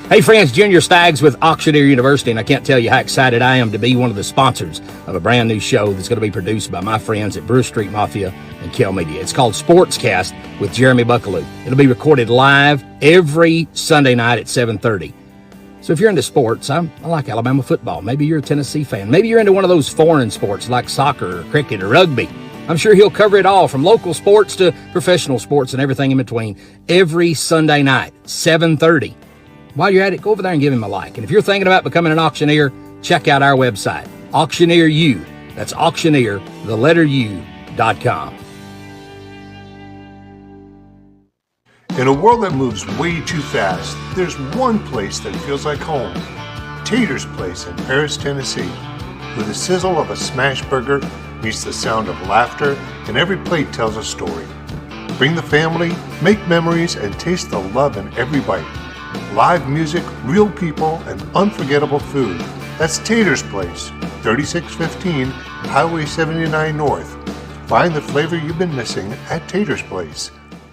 Hey friends, Junior Staggs with Auctioneer University, and I can't tell you how excited I am to be one of the sponsors of a brand new show that's going to be produced by my friends at Brewer Street Mafia and Kell Media. It's called SportsCast with Jeremy Buckelew. It'll be recorded live every Sunday night at 7:30. So if you're into sports, I like Alabama football. Maybe you're a Tennessee fan. Maybe you're into one of those foreign sports like soccer or cricket or rugby. I'm sure he'll cover it all, from local sports to professional sports and everything in between, every Sunday night, 7:30. While you're at it, go over there and give him a like. And if you're thinking about becoming an auctioneer, check out our website, Auctioneer U. That's auctioneer, the letter U.com. In a world that moves way too fast, there's one place that feels like home. Tater's Place in Paris, Tennessee, where the sizzle of a smash burger meets the sound of laughter, and every plate tells a story. Bring the family, make memories, and taste the love in every bite. Live music, real people, and unforgettable food. That's Tater's Place, 3615 Highway 79 North. Find the flavor you've been missing at Tater's Place.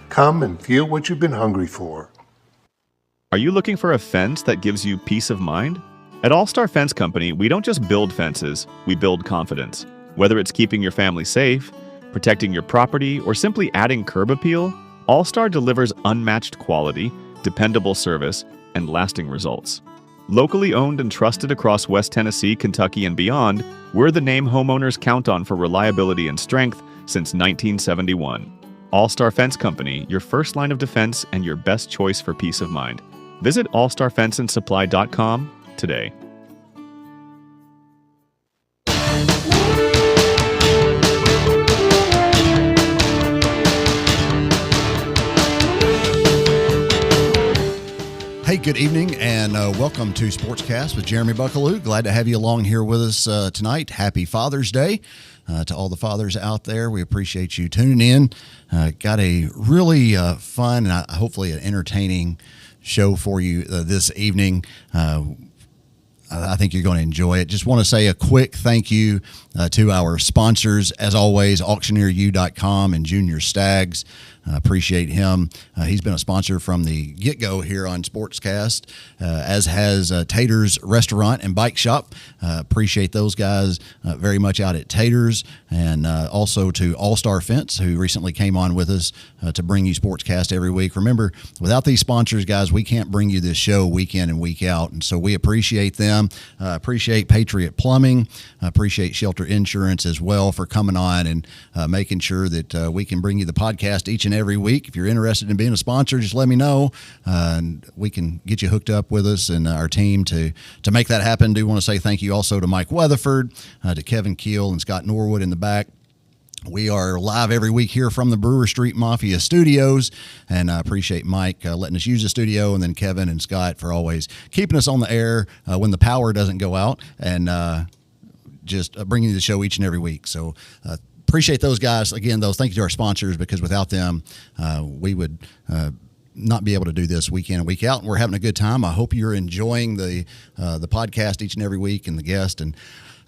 Come and feel what you've been hungry for. Are you looking for a fence that gives you peace of mind? At All Star Fence Company, we don't just build fences, we build confidence. Whether it's keeping your family safe, protecting your property, or simply adding curb appeal, All Star delivers unmatched quality, dependable service, and lasting results. Locally owned and trusted across West Tennessee, Kentucky, and beyond, we're the name homeowners count on for reliability and strength since 1971. All-Star Fence Company, your first line of defense and your best choice for peace of mind. Visit allstarfenceandsupply.com today. Hey, good evening, and welcome to Sportscast with Jeremy Buckelew. Glad to have you along here with us tonight. Happy Father's Day to all the fathers out there. We appreciate you tuning in. Got a really fun and hopefully an entertaining show for you this evening. I think you're going to enjoy it. Just want to say a quick thank you to our sponsors, as always, auctioneeru.com and Junior Staggs. Appreciate him. He's been a sponsor from the get-go here on Sportscast, as has Tater's Restaurant and Bike Shop. Appreciate those guys very much out at Tater's, and also to All-Star Fence, who recently came on with us to bring you Sportscast every week. Remember, without these sponsors, guys, we can't bring you this show week in and week out, and so we appreciate them. Appreciate Patriot Plumbing. Appreciate Shelter Insurance as well for coming on and making sure that we can bring you the podcast each and every week. If you're interested in being a sponsor, just let me know, and we can get you hooked up with us and our team to make that happen. Do want to say thank you also to Mike Weatherford, to Kevin Keel and Scott Norwood in the back. We are live every week here from the Brewer Street Mafia studios, and I appreciate Mike letting us use the studio, and then Kevin and Scott for always keeping us on the air when the power doesn't go out, and just bringing you the show each and every week. So appreciate those guys. Again, though, thank you to our sponsors, because without them, we would not be able to do this week in and week out, and we're having a good time. I hope you're enjoying the podcast each and every week and the guest. And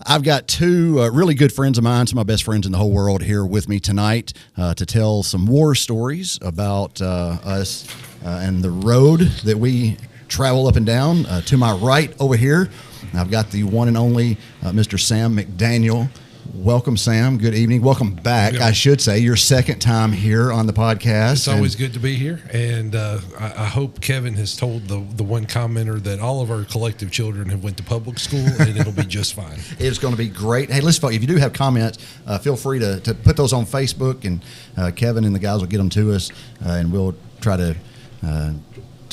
I've got two really good friends of mine, some of my best friends in the whole world, here with me tonight to tell some war stories about us and the road that we travel up and down. To my right over here, I've got the one and only Mr. Sam McDaniel. Welcome, Sam. Good evening. Welcome back, I should say. Your second time here on the podcast. It's always good to be here, and I hope Kevin has told the one commenter that all of our collective children have went to public school, and it'll be just fine. It's going to be great. Hey, listen, if you do have comments, feel free to put those on Facebook, and Kevin and the guys will get them to us, and we'll try to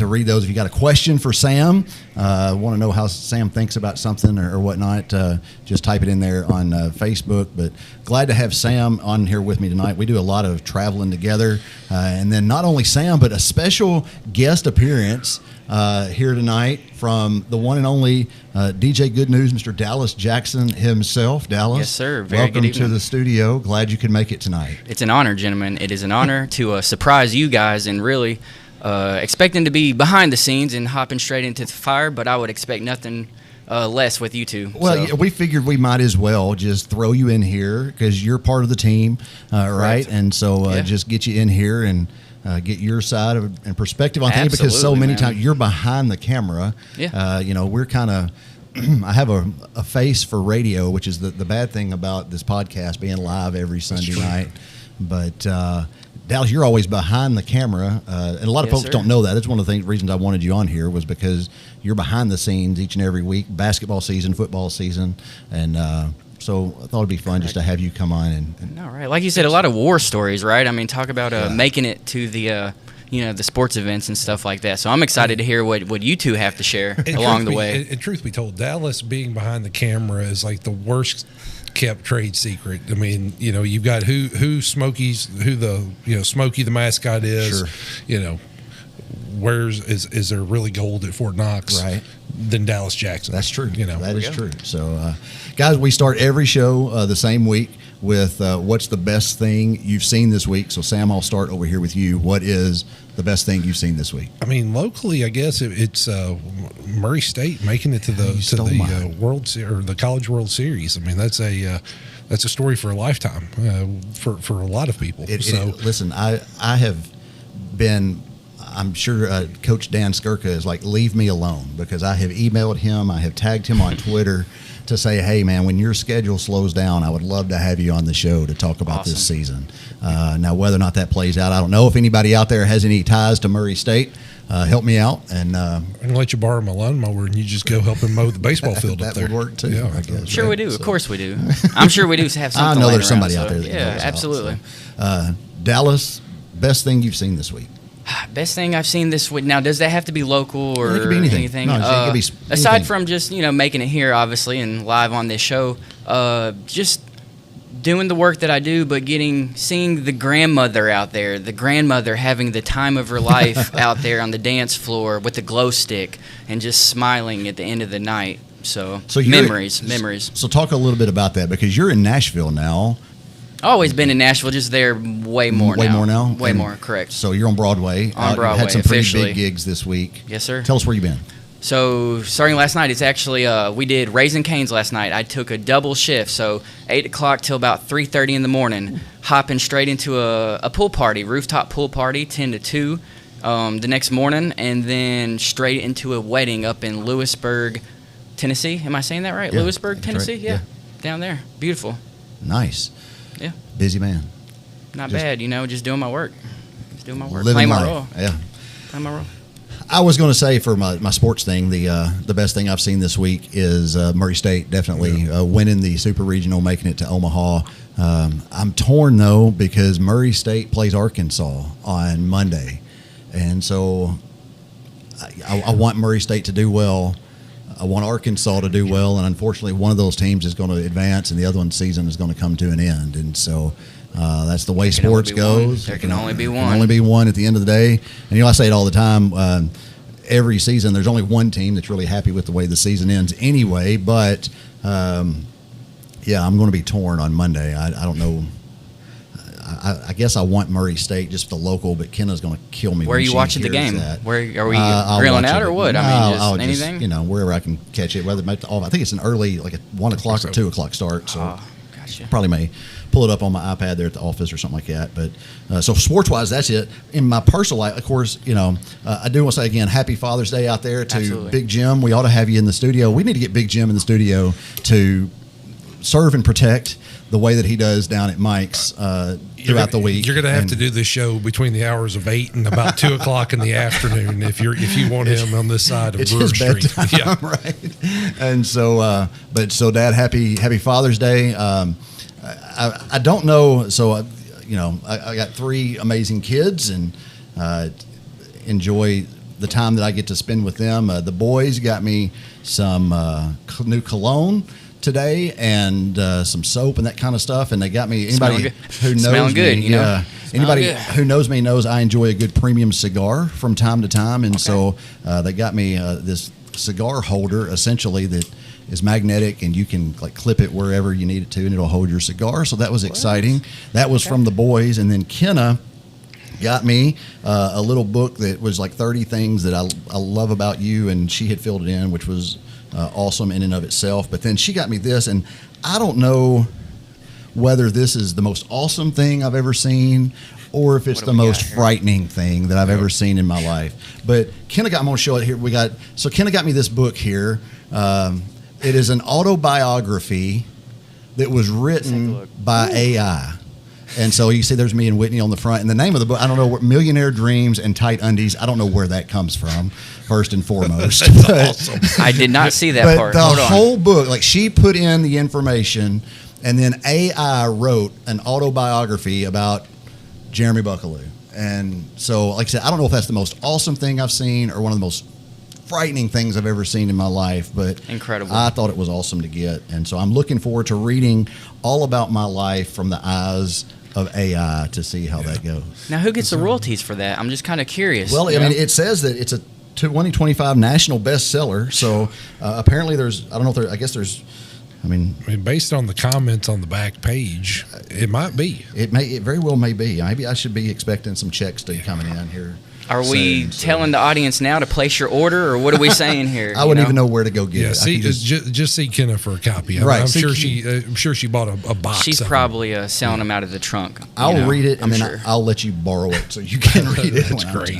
read those. If you got a question for Sam, want to know how Sam thinks about something or whatnot, just type it in there on Facebook. But glad to have Sam on here with me tonight. We do a lot of traveling together, and then not only Sam, but a special guest appearance here tonight from the one and only DJ Good News, Mr. Dallas Jackson himself. Dallas, yes, sir. Very welcome good evening to the studio. Glad you could make it tonight. It's an honor, gentlemen. It is an honor to surprise you guys, and really expecting to be behind the scenes and hopping straight into the fire, but I would expect nothing less with you two. Well, so. We figured we might as well just throw you in here because you're part of the team, right? And so just get you in here and get your side and perspective on things, because so many times you're behind the camera. Yeah. We're kind of I have a face for radio, which is the bad thing about this podcast being live every Sunday night. But Dallas, you're always behind the camera, and a lot of folks don't know that. That's one of the reasons I wanted you on here, was because you're behind the scenes each and every week, basketball season, football season, and so I thought it'd be fun just to have you come on. And all right, like you said, a lot of war stories, right? I mean, talk about making it to the the sports events and stuff like that. So I'm excited to hear what you two have to share along the way. And truth be told, Dallas being behind the camera is like the worst kept trade secret. I mean, you've got who Smokey the mascot is. Sure. Is there really gold at Fort Knox? Right. Than Dallas Jackson. That's true. That is true. So, guys, we start every show the same week with what's the best thing you've seen this week. So, Sam, I'll start over here with you. What is the best thing you've seen this week? I mean, locally, I guess it's Murray State making it to the World or the College World Series. I mean, that's a story for a lifetime for a lot of people. Listen, I have been. I'm sure Coach Dan Skirka is like, leave me alone, because I have emailed him, I have tagged him on Twitter to say, hey, man, when your schedule slows down, I would love to have you on the show to talk about this season. Now, whether or not that plays out, I don't know. If anybody out there has any ties to Murray State, help me out. And I'm going to let you borrow my lawnmower and you just go help him mow the baseball field up there. That would work, too. Yeah, I guess, sure we do. Of course we do. I'm sure we do have something. I know there's somebody around, out there that yeah, knows absolutely. Dallas, best thing you've seen this week? Best thing I've seen this week. Now, does that have to be local or it could be anything? No, it could be anything. Aside from just making it here, obviously, and live on this show, just doing the work that I do, but seeing the grandmother out there, the grandmother having the time of her life out there on the dance floor with the glow stick and just smiling at the end of the night. So memories. So talk a little bit about that, because you're in Nashville now. Always been in Nashville, just there way more now. Way more, correct. So you're on Broadway. On Broadway, had some pretty officially. big gigs this week. Yes, sir. Tell us where you've been. So starting last night, it's actually we did Raising Cane's last night. I took a double shift, so 8 o'clock till about 3:30 in the morning, hopping straight into a pool party, rooftop pool party, 10 to 2 the next morning, and then straight into a wedding up in Lewisburg, Tennessee. Am I saying that right? Yeah, Lewisburg, Tennessee? Right. Yeah, down there. Beautiful. Nice. Yeah. Busy man. Not bad, just doing my work. Playing my role. Yeah. Playing my role. I was going to say, for my sports thing, the best thing I've seen this week is Murray State definitely winning the Super Regional, making it to Omaha. I'm torn, though, because Murray State plays Arkansas on Monday. And so I want Murray State to do well. I want Arkansas to do well, and unfortunately, one of those teams is going to advance, and the other one's season is going to come to an end. And so that's the way sports goes. There can only be one. There can only be one at the end of the day. And I say it all the time. Every season, there's only one team that's really happy with the way the season ends anyway. But I'm going to be torn on Monday. I don't know. I guess I want Murray State, just the local, but Kenna's going to kill me. Where are you watching the game? Where are we grilling out or what? I'll anything? Just, wherever I can catch it. I think it's an early, like a 1 o'clock or 2 o'clock start. So gotcha. Probably may pull it up on my iPad there at the office or something like that. But so sports wise, that's it. In my personal life, of course, I do want to say again, happy Father's Day out there to Absolutely. Big Jim. We ought to have you in the studio. We need to get Big Jim in the studio to serve and protect the way that he does down at Mike's throughout the week. You're going to have to do this show between the hours of 8 and about 2 o'clock in the afternoon if you want him on this side of Brewer Street. Yeah, right. And so, Dad, happy Father's Day. I don't know. So, I got 3 amazing kids and enjoy the time that I get to spend with them. The boys got me some new cologne today and some soap and that kind of stuff, and they got me anybody who knows me. Anybody who knows me knows I enjoy a good premium cigar from time to time, and so they got me this cigar holder essentially that is magnetic, and you can like clip it wherever you need it to, and it'll hold your cigar. So that was exciting. That was from the boys, and then Kenna got me a little book that was like 30 things that I love about you, and she had filled it in, which was awesome in and of itself. But then she got me this, and I don't know whether this is the most awesome thing I've ever seen or if it's What the do we most got here? frightening thing that I've ever seen in my life. But Kenna I'm going to show it here. Kenna got me this book here. It is an autobiography that was written by AI. And so you see there's me and Whitney on the front. And the name of the book, I don't know, what Millionaire Dreams and Tight Undies. I don't know where that comes from, first and foremost. Awesome. I did not see that But part. the Hold on. whole book, like she put in the information, and then AI wrote an autobiography about Jeremy Buckelew. And so, like I said, I don't know if that's the most awesome thing I've seen or one of the most frightening things I've ever seen in my life, but Incredible. I thought it was awesome to get. And so I'm looking forward to reading all about my life from the eyes of AI to see how that goes. Now, who gets the royalties for that? I'm just kind of curious. Well, I mean, it says that it's a 2025 national bestseller. So apparently there's, I don't know if there, I guess there's, I mean, based on the comments on the back page, it might be. it very well may be. Maybe I should be expecting some checks to be coming in here. Are we soon, so. telling the audience now to place your order, or what are we saying here? I wouldn't even know where to go get Yeah, it. see, I could just see Kenna for a copy. Right, I'm see sure she bought a box. She's of them. probably selling them out of the trunk. you I'll know, read it and I'm then sure. I'll let you borrow it so you can read it. That's when I'm great.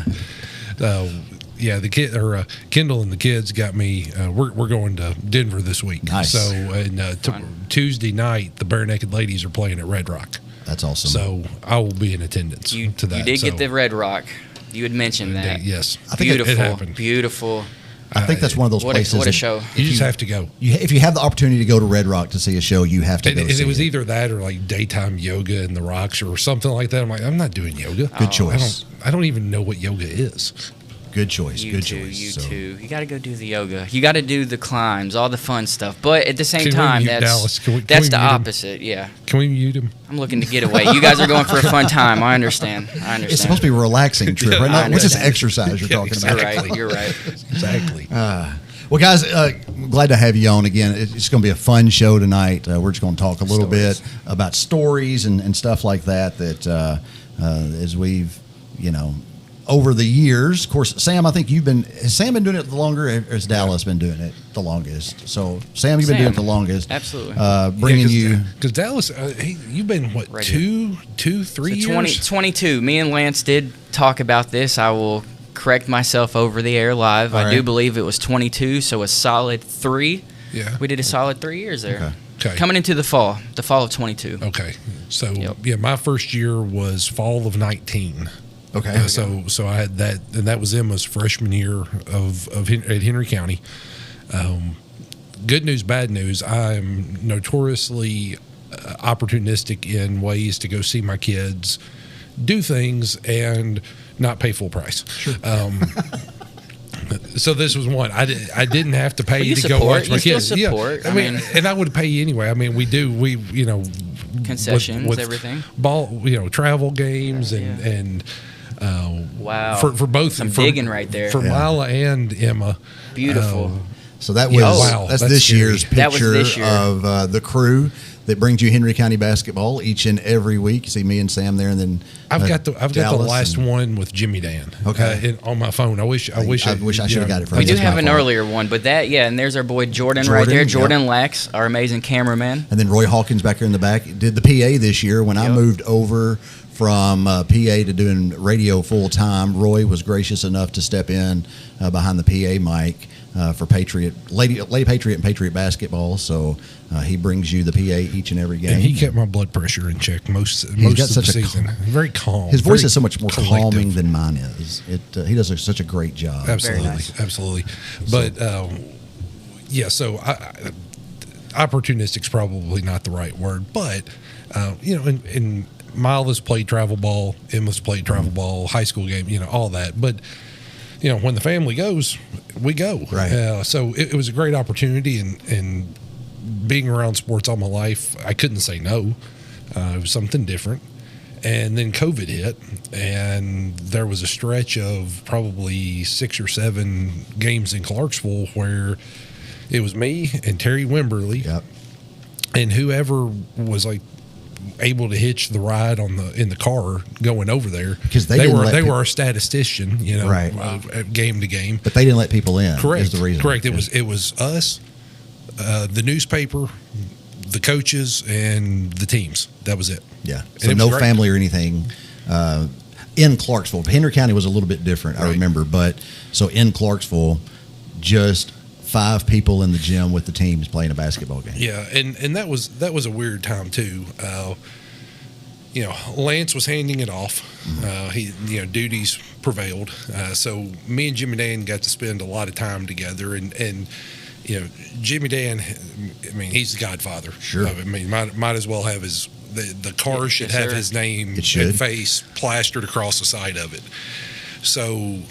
done. Yeah, the kid or Kendall and the kids got me. We're going to Denver this week. Nice. So and Tuesday night, the Bare Naked Ladies are playing at Red Rock. That's awesome. So I will be in attendance to that. You did So, get the Red Rock. You had mentioned that. Yes, I think Beautiful. it happened. Beautiful. I think that's one of those What places. a that show. You just have to go. if you have the opportunity to go to Red Rock to see a show, you have to And, go and see it was it. either that or like daytime yoga in the rocks or something like that. I'm like, I'm not doing yoga. Good choice. I don't even know what yoga is. Good choice. You Good too, choice. you So, too. You got to go do the yoga. You got to do the climbs, all the fun stuff. But at the same Can we time, mute that's Dallas? Can we that's the mute him? opposite. Yeah, Can we mute him? I'm looking to get away. You guys are going for a fun time. I understand. It's supposed to be a relaxing trip, right? I What's this understand. exercise you're talking You're about? right. You're right. Exactly. Well, guys, glad to have you on again. It's going to be a fun show tonight. We're just going to talk a little bit about stories and stuff like that. As we've, over the years, of course, Sam, I think has Sam been doing it the longer, or has Dallas been doing it the longest? So, Sam, you've been doing it the longest. Absolutely. Bringing you. Because Dallas, you've been what, Right 3 years? 22. Me and Lance did talk about this. I will correct myself over the air live. All I do right. believe it was 22, so a solid 3. Yeah. We did a solid 3 years there. Okay. Coming into the fall of 22. Okay. So Yep. yeah, my first year was fall of 19. Okay. So I had that, and that was Emma's freshman year at Henry County. Good news, bad news. I'm notoriously opportunistic in ways to go see my kids do things and not pay full price. Sure. So this was one. I didn't have to pay Well, you to go support. watch my You still kids. support. Yeah, I mean- and I would pay you anyway. I mean, we Concessions, everything. ball, travel games and Wow. for both Some for, digging right there. for Mila and Emma. Beautiful. So that was Oh, wow, that's that's this scary. year's That was picture this year. of the crew that brings you Henry County basketball each and every week. You see me and Sam there, and then I've got the Dallas last and- one with Jimmy Dan. Okay. On my phone. I wish I wish I should have got it from We you. do That's have my an fault. earlier one, but and there's our boy Jordan right Jordan, there. yep. Jordan Lax, our amazing cameraman. And then Roy Hawkins back here in the back did the PA this year. When I Yep. moved over from PA to doing radio full time, Roy was gracious enough to step in behind the PA mic for Lady Patriot and Patriot basketball. So he brings you the PA each and every game. And he kept my blood pressure in check most got of the such a season. Very calm. His voice very is so much more collective. calming than mine is. He does such a great job. Absolutely, nice. absolutely. But so opportunistic's probably not the right word, but and Mila's played travel ball, Emma's played travel ball, high school game, all that. But when the family goes, we go. Right. So it was a great opportunity, and being around sports all my life, I couldn't say no. It was something different. And then COVID hit, and there was a stretch of probably 6 or 7 games in Clarksville where it was me and Terry Wimberly, Yep. and whoever was like able to hitch the ride in the car going over there, Because they didn't were let they people- were our statistician, Right. Game to game. But they didn't let people in. Correct. Is the reason. Correct. It was us, the newspaper, the coaches, and the teams. That was it. Yeah. And So it was no great. family or anything. in Clarksville. Henry County was a little bit different, I remember. But so in Clarksville, just 5 people in the gym with the teams playing a basketball game. Yeah, and that was a weird time too. Lance was handing it off. Duties prevailed. So me and Jimmy Dan got to spend a lot of time together, and Jimmy Dan, I mean, he's the godfather. Sure. I mean, might as well have the car should have his name and face plastered across the side of it. So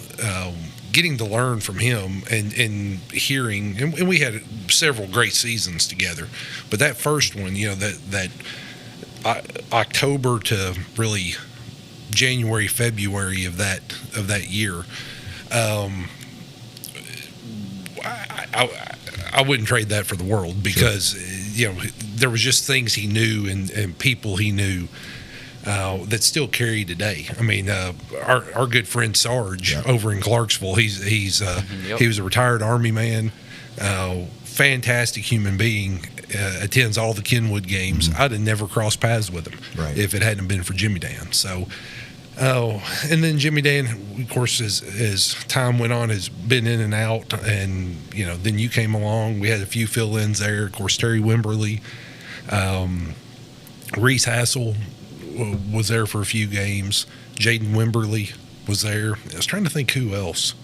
getting to learn from him and hearing, and we had several great seasons together, but that first one, that October to really January, February of that year, I wouldn't trade that for the world, because there was just things he knew and people he knew that still carry today. I mean, our good friend Sarge over in Clarksville, he was a retired Army man, fantastic human being, attends all the Kenwood games. I'd have never crossed paths with him if it hadn't been for Jimmy Dan. So, and then Jimmy Dan, of course, as time went on, has been in and out, and then you came along. We had a few fill-ins there. Of course, Terry Wimberly, Reese Hassel was there for a few games. Jaden Wimberly was there. I was trying to think who else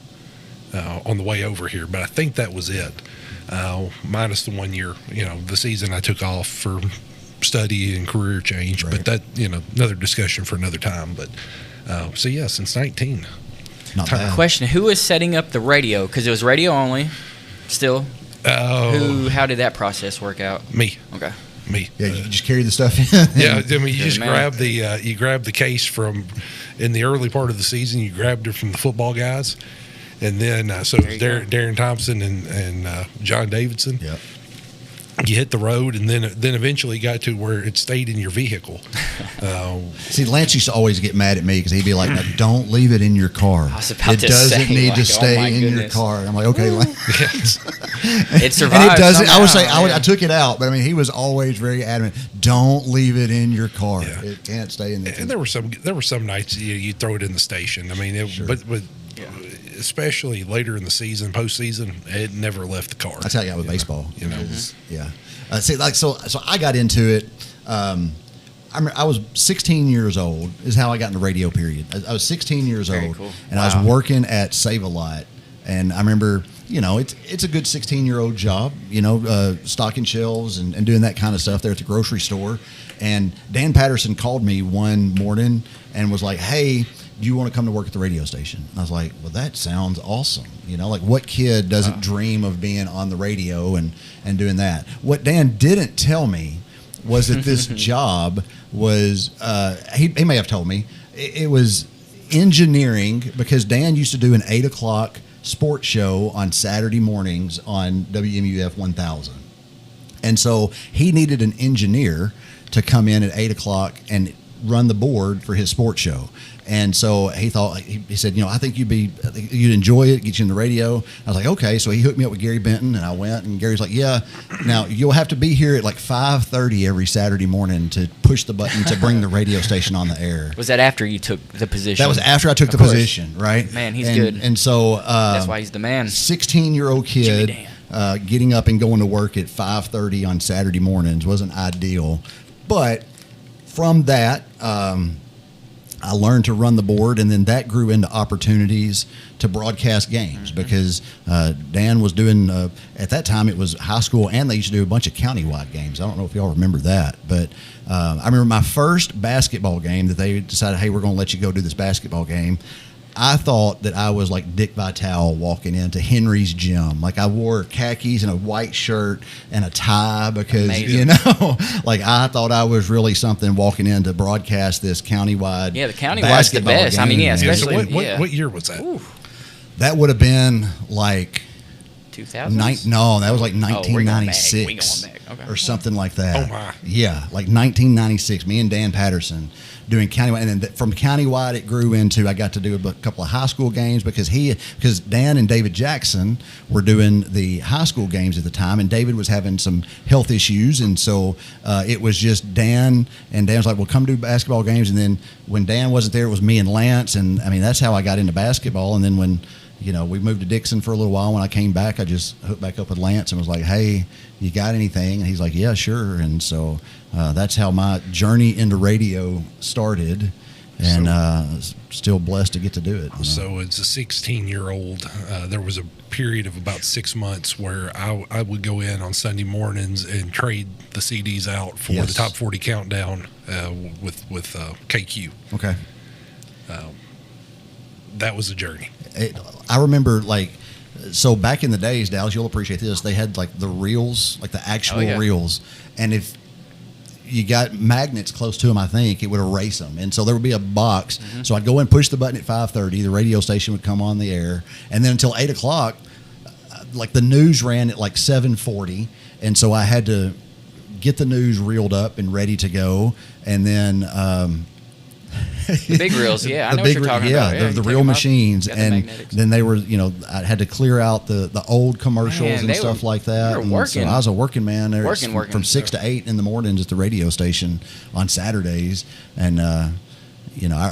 on the way over here, but I think that was it. Minus the 1 year, the season I took off for study and career change, but that, another discussion for another time. But since 19. Not bad. Question: who was setting up the radio? Because it was radio only. Still, how did that process work out? Me. Okay. Me. Yeah, you just carry the stuff in. Yeah, I mean, you just grab the case from in the early part of the season. You grabbed it from the football guys. And then, so Darren Thompson and John Davidson. Yep. You hit the road, and then eventually got to where it stayed in your vehicle. See, Lance used to always get mad at me because he'd be like, "Now, don't leave it in your car. It doesn't need to stay in your car." I'm like, "Okay, Lance." It survived. And it doesn't. Somehow, I would say I took it out, but I mean, he was always very adamant. Don't leave it in your car. Yeah. It can't stay in there. And there were some nights you throw it in the station. I mean, but especially later in the season, postseason, it never left the car. That's how I got with baseball. Yeah. So I got into it. I was 16 years old is how I got into radio. Period. I was 16 years old, cool. And I was working at Save-A-Lot, and I remember, it's a good 16-year-old job, stocking shelves and doing that kind of stuff there at the grocery store. And Dan Patterson called me one morning and was like, "Hey, do you want to come to work at the radio station?" And I was like, "Well, that sounds awesome." Like what kid doesn't dream of being on the radio and doing that? What Dan didn't tell me was that this job was, he may have told me, it was engineering, because Dan used to do an 8 o'clock sports show on Saturday mornings on WMUF 1000. And so he needed an engineer to come in at 8 o'clock and run the board for his sports show. And so he thought, he said, I think you'd enjoy it, get you in the radio. I was like, okay. So he hooked me up with Gary Benton, and I went, and Gary's like, yeah, now you'll have to be here at like 5:30 every Saturday morning to push the button to bring the radio station on the air. Was that after you took the position? That was after I took the position, right? Man, he's good. And so that's why he's the man. 16-year-old kid getting up and going to work at 5:30 on Saturday mornings wasn't ideal. But from that, I learned to run the board, and then that grew into opportunities to broadcast games, because Dan was doing, at that time it was high school, and they used to do a bunch of countywide games. I don't know if y'all remember that, but I remember my first basketball game that they decided, hey, we're going to let you go do this basketball game. I thought that I was like Dick Vitale walking into Henry's gym. Like I wore khakis and a white shirt and a tie because, Amazing. Like I thought I was really something walking in to broadcast this countywide. Yeah, the countywide's the best. Game. I mean, especially. So what year was that? Ooh. That would have been like 2000. No, that was like 1996. We going back. or something like that. Oh, my. Yeah, like 1996, me and Dan Patterson doing countywide. And then from countywide, it grew into, I got to do a couple of high school games because Dan and David Jackson were doing the high school games at the time, and David was having some health issues. And so it was just Dan, and Dan was like, well, come do basketball games. And then when Dan wasn't there, it was me and Lance. And I mean, that's how I got into basketball. And then when, we moved to Dixon for a little while. When I came back, I just hooked back up with Lance and was like, hey, you got anything? And he's like, yeah, sure. And so that's how my journey into radio started, and still blessed to get to do it. So as a 16-year-old, there was a period of about 6 months where I would go in on Sunday mornings and trade the CDs out for the Top 40 Countdown with KQ. Okay. That was a journey. I remember, so back in the days, Dallas, you'll appreciate this, they had the reels, the actual reels, and if you got magnets close to them, I think, it would erase them. And so there would be a box. Mm-hmm. So I'd go in, push the button at 5:30, the radio station would come on the air, and then until 8 o'clock, the news ran at 7:40, and so I had to get the news reeled up and ready to go, and then the big reels, I know what you're talking about. Yeah, the reel machines, and then they were, I had to clear out the old commercials and stuff like that. They were working. So I was a working man there, working from 6 to 8 in the mornings at the radio station on Saturdays, and I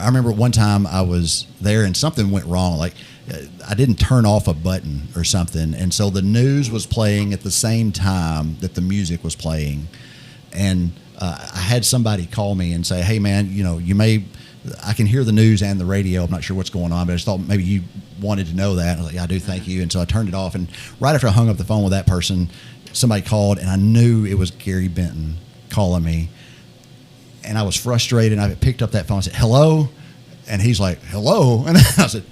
remember one time I was there and something went wrong, I didn't turn off a button or something, and so the news was playing at the same time that the music was playing, and I had somebody call me and say, hey man, I can hear the news and the radio. I'm not sure what's going on, but I just thought maybe you wanted to know that. I was like, yeah, I do, thank you. And so I turned it off. And right after I hung up the phone with that person, somebody called, and I knew it was Gary Benton calling me. And I was frustrated. And I picked up that phone and said, hello? And he's like, hello? And I said,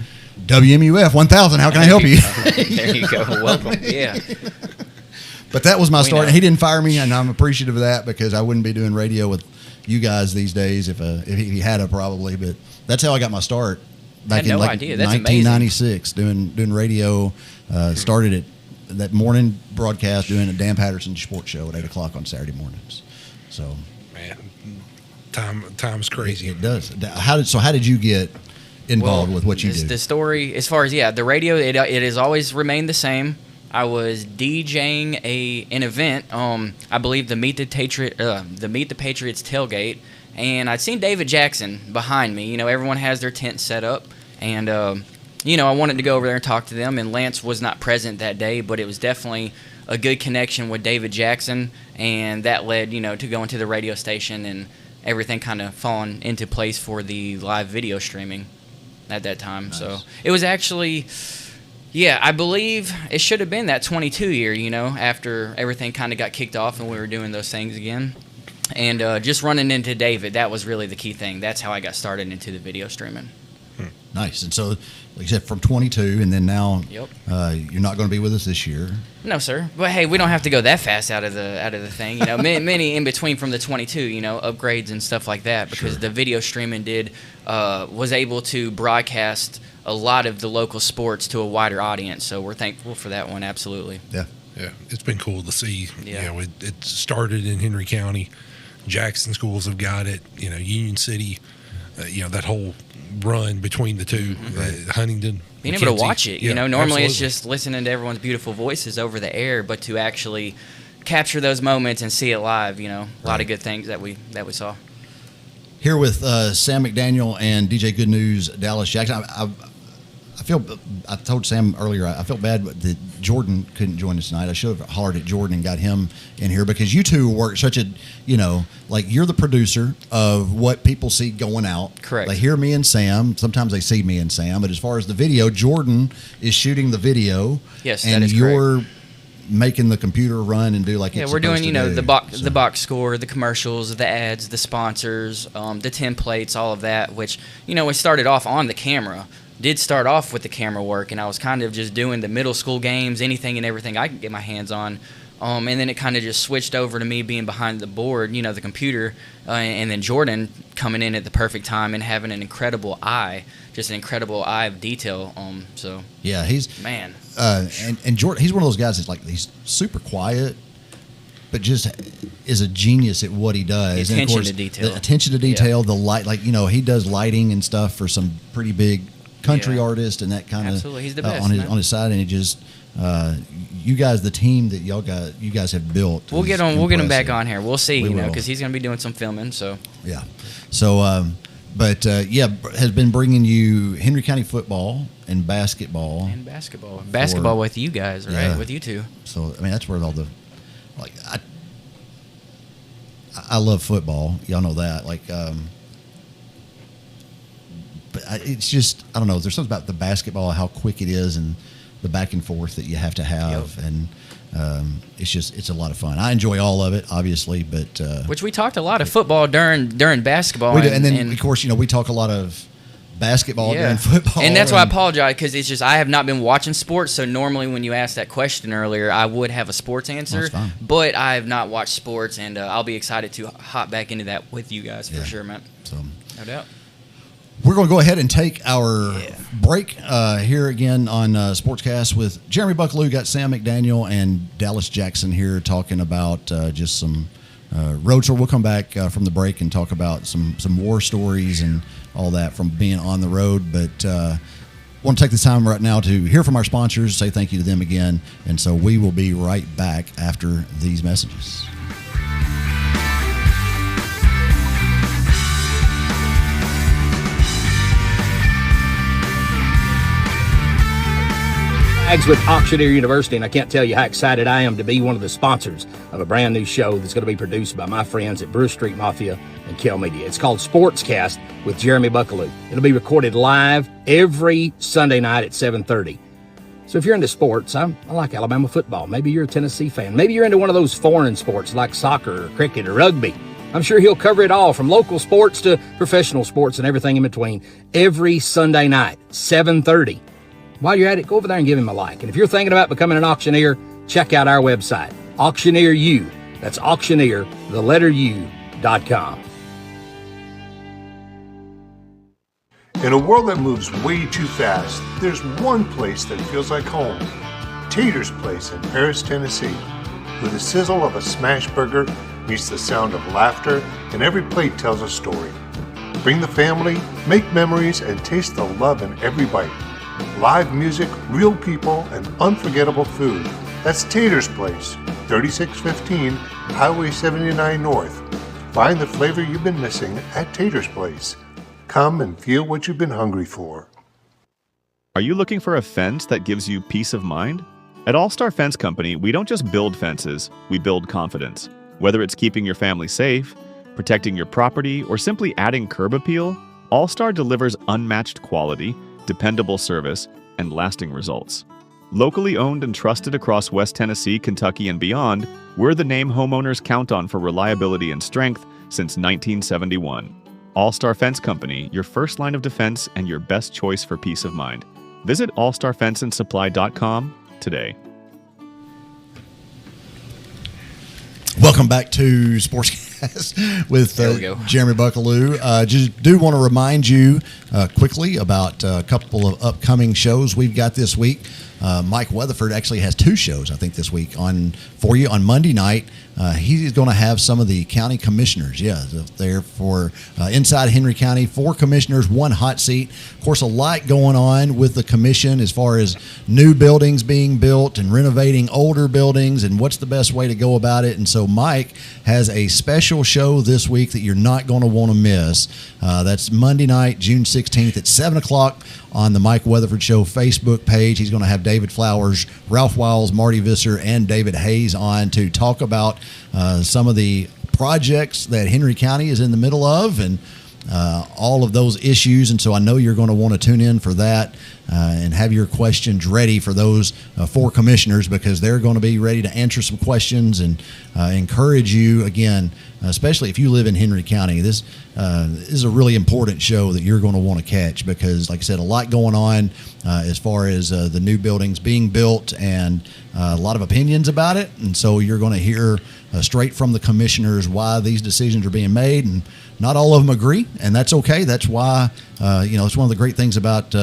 WMUF 1000, how can I help you? There you go. Welcome. Yeah. But that was my start. He didn't fire me, and I'm appreciative of that because I wouldn't be doing radio with you guys these days if he had probably. But that's how I got my start back in 1996 doing radio. Started at that morning broadcast doing a Dan Patterson sports show at 8 o'clock on Saturday mornings. So man, time's crazy. It does. How did you get involved with what you do? The story, as far as the radio, it has always remained the same. I was DJing an event, I believe the Meet the Patriots tailgate, and I'd seen David Jackson behind me. Everyone has their tent set up, and I wanted to go over there and talk to them. And Lance was not present that day, but it was definitely a good connection with David Jackson, and that led to going to the radio station and everything kind of falling into place for the live video streaming at that time. Nice. So it was actually. Yeah, I believe it should have been that 22 year, after everything kind of got kicked off and we were doing those things again. And just running into David, that was really the key thing. That's how I got started into the video streaming. Nice. And so, like you said, from 22, and then now you're not going to be with us this year. No, sir. But hey, we don't have to go that fast out of the thing. Many in between from the 22, upgrades and stuff like that, because the video streaming was able to broadcast a lot of the local sports to a wider audience. So we're thankful for that one. Absolutely. Yeah. Yeah. It's been cool to see. Yeah. It started in Henry County. Jackson schools have got it. Union City, that whole run between the two, Huntington. Being able to watch it, normally absolutely. It's just listening to everyone's beautiful voices over the air, but to actually capture those moments and see it live, a lot of good things that we saw. Here with Sam McDaniel and DJ Good News Dallas Jackson. I told Sam earlier, I felt bad that Jordan couldn't join us tonight. I should have hollered at Jordan and got him in here because you two work such a, you're the producer of what people see going out. Correct. They hear me and Sam. Sometimes they see me and Sam. But as far as the video, Jordan is shooting the video. Yes, and that is you're correct. Making the computer run and do like it's we're doing supposed to do. the box score, the commercials, the ads, the sponsors, the templates, all of that, which we started off on the camera. Did start off with the camera work, and I was kind of just doing the middle school games, anything and everything I could get my hands on. And then it kind of just switched over to me being behind the board, the computer, and then Jordan coming in at the perfect time and having an incredible eye, just an incredible eye of detail. So yeah, he's man, and Jordan, he's one of those guys that's he's super quiet, but just is a genius at what he does. The attention and of course, to detail. The attention to detail, the light, like, he does lighting and stuff for some pretty big country artists and that kind of. Absolutely, he's the best on his side, and it just. You guys, the team that you guys have built. We'll get him back on here. We'll see, because he's going to be doing some filming. So yeah, so has been bringing you Henry County football and basketball. Basketball with you guys, right? Yeah. With you two. So that's where all the I love football. Y'all know that. But it's just I don't know. There's something about the basketball, how quick it is, and the back and forth that you have to have, and it's a lot of fun. I enjoy all of it, obviously, but which we talked a lot of football during basketball, and then of course we talk a lot of basketball during football, and that's why I apologize, because it's just I have not been watching sports. So normally when you asked that question earlier, I would have a sports answer, but I have not watched sports, and I'll be excited to hop back into that with you guys for sure, man. So no doubt. We're going to go ahead and take our break here again on SportsCast with Jeremy Buckelew. Got Sam McDaniel and Dallas Jackson here talking about just some road tour. We'll come back from the break and talk about some war stories and all that from being on the road. But I want to take this time right now to hear from our sponsors, say thank you to them again. And so we will be right back after these messages. With Auctioneer University, and I can't tell you how excited I am to be one of the sponsors of a brand new show that's going to be produced by my friends at Bruce Street Mafia and Kell Media. It's called SportsCast with Jeremy Buckelew. It'll be recorded live every Sunday night at 7:30. So if you're into sports, I like Alabama football. Maybe you're a Tennessee fan. Maybe you're into one of those foreign sports like soccer or cricket or rugby. I'm sure he'll cover it all, from local sports to professional sports and everything in between, every Sunday night, 7:30. While you're at it, go over there and give him a like. And if you're thinking about becoming an auctioneer, check out our website, Auctioneer U. That's auctioneer, the letter U.com. In a world that moves way too fast, there's one place that feels like home. Tater's Place in Paris, Tennessee, where the sizzle of a smash burger meets the sound of laughter, and every plate tells a story. Bring the family, make memories, and taste the love in every bite. Live music, real people, and unforgettable food. That's Tater's Place, 3615 Highway 79 North. Find the flavor you've been missing at Tater's Place. Come and feel what you've been hungry for. Are you looking for a fence that gives you peace of mind? At All Star Fence Company, we don't just build fences, we build confidence. Whether it's keeping your family safe, protecting your property, or simply adding curb appeal, All Star delivers unmatched quality, dependable service, and lasting results. Locally owned and trusted across West Tennessee, Kentucky, and beyond, we're the name homeowners count on for reliability and strength since 1971. All-Star Fence Company, your first line of defense and your best choice for peace of mind. Visit allstarfenceandsupply.com today. Welcome back to SportsCast with Jeremy Buckelew. Just do want to remind you quickly about a couple of upcoming shows we've got this week. Mike Weatherford actually has two shows, I think, this week for you. On Monday night, he's going to have some of the county commissioners, there for inside Henry County, 4 commissioners, 1 hot seat. Of course, a lot going on with the commission as far as new buildings being built and renovating older buildings and what's the best way to go about it. And so Mike has a special show this week that you're not going to want to miss. That's Monday night, June 16th at 7 o'clock on the Mike Weatherford Show Facebook page. He's going to have David Flowers, Ralph Wiles, Marty Visser, and David Hayes on to talk about some of the projects that Henry County is in the middle of and all of those issues. And so I know you're going to want to tune in for that and have your questions ready for those 4 commissioners, because they're going to be ready to answer some questions and encourage you, again, especially if you live in Henry County. This is a really important show that you're going to want to catch because, like I said, a lot going on as far as the new buildings being built and a lot of opinions about it. And so you're going to hear straight from the commissioners why these decisions are being made, and not all of them agree, and that's okay. That's why it's one of the great things about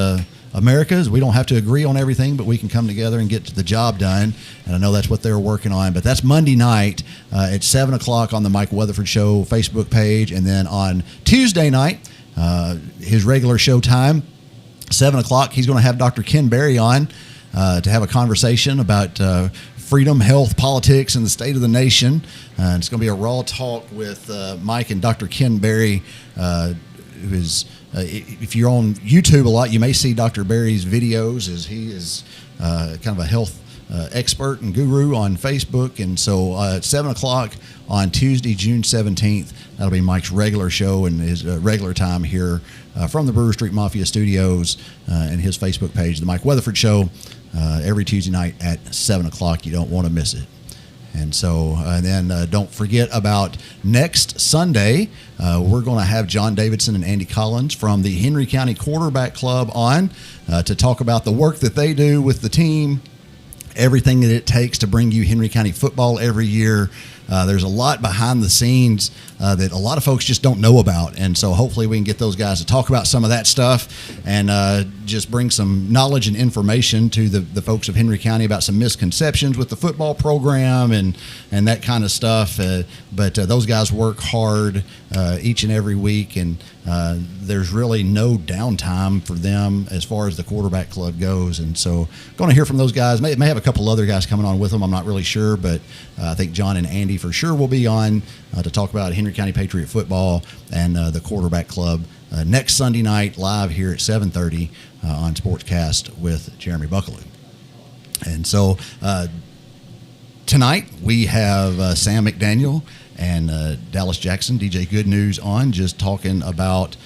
America is we don't have to agree on everything, but we can come together and get the job done. And I know that's what they're working on. But that's Monday night at 7 o'clock on the Mike Weatherford Show Facebook page. And then on Tuesday night, his regular show time, 7 o'clock, he's going to have Dr. Ken Berry on to have a conversation about freedom, health, politics, and the state of the nation. It's going to be a raw talk with Mike and Dr. Ken Berry, who is, if you're on YouTube a lot, you may see Dr. Berry's videos, as he is kind of a health expert and guru on Facebook. And so at 7 o'clock on Tuesday, June 17th, that'll be Mike's regular show and his regular time here from the Brewer Street Mafia Studios and his Facebook page, The Mike Weatherford Show, every Tuesday night at 7 o'clock. You don't want to miss it. And so then don't forget about next Sunday, we're going to have John Davidson and Andy Collins from the Henry County Quarterback Club on to talk about the work that they do with the team, everything that it takes to bring you Henry County football every year. There's a lot behind the scenes that a lot of folks just don't know about. And so hopefully we can get those guys to talk about some of that stuff and just bring some knowledge and information to the folks of Henry County about some misconceptions with the football program and that kind of stuff. But those guys work hard each and every week, and there's really no downtime for them as far as the quarterback club goes. And so going to hear from those guys. May have a couple other guys coming on with them. I'm not really sure, but I think John and Andy for sure will be on to talk about Henry County Patriot football and the quarterback club next Sunday night live here at 7:30 on SportsCast with Jeremy Buckelew. And so tonight we have Sam McDaniel and Dallas Jackson, DJ Good News on, just talking about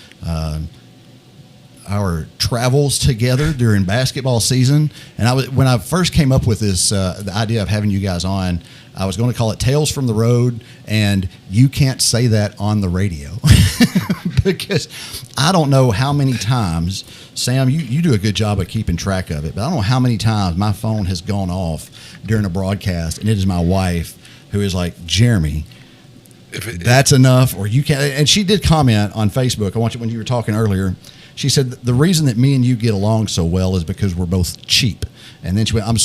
our travels together during basketball season. And when I first came up with this, the idea of having you guys on, I was going to call it Tales from the Road, and you can't say that on the radio because I don't know how many times, Sam, you do a good job of keeping track of it, but I don't know how many times my phone has gone off during a broadcast, and it is my wife who is like, Jeremy, that's enough, or you can't. And she did comment on Facebook. I want you, when you were talking earlier, she said the reason that me and you get along so well is because we're both cheap. And then she went,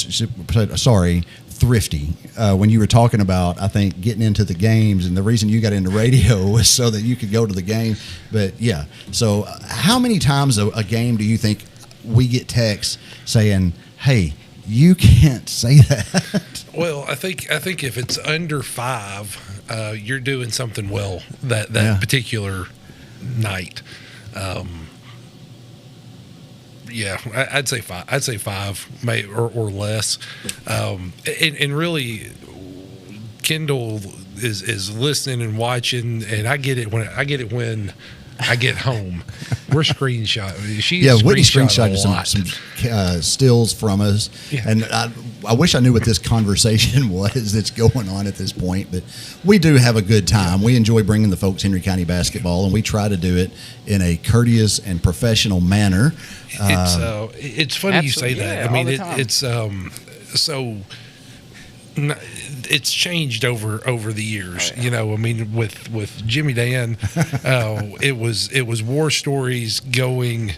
sorry, thrifty. When you were talking about, I think, getting into the games, and the reason you got into radio was so that you could go to the game. But yeah, so how many times a game do you think we get texts saying, hey, you can't say that? Well, I think if it's under 5, you're doing something well that particular night. Yeah, I'd say 5. I'd say 5, or less. And really, Kendall is listening and watching, and I get it when I get home. We're screenshot. Whitney screenshotted some stills from us, and I wish I knew what this conversation was that's going on at this point. But we do have a good time. We enjoy bringing the folks Henry County basketball, and we try to do it in a courteous and professional manner. It's funny you say that. I mean, it's so. It's changed over the years, you know. I mean, with Jimmy Dan, it was war stories going.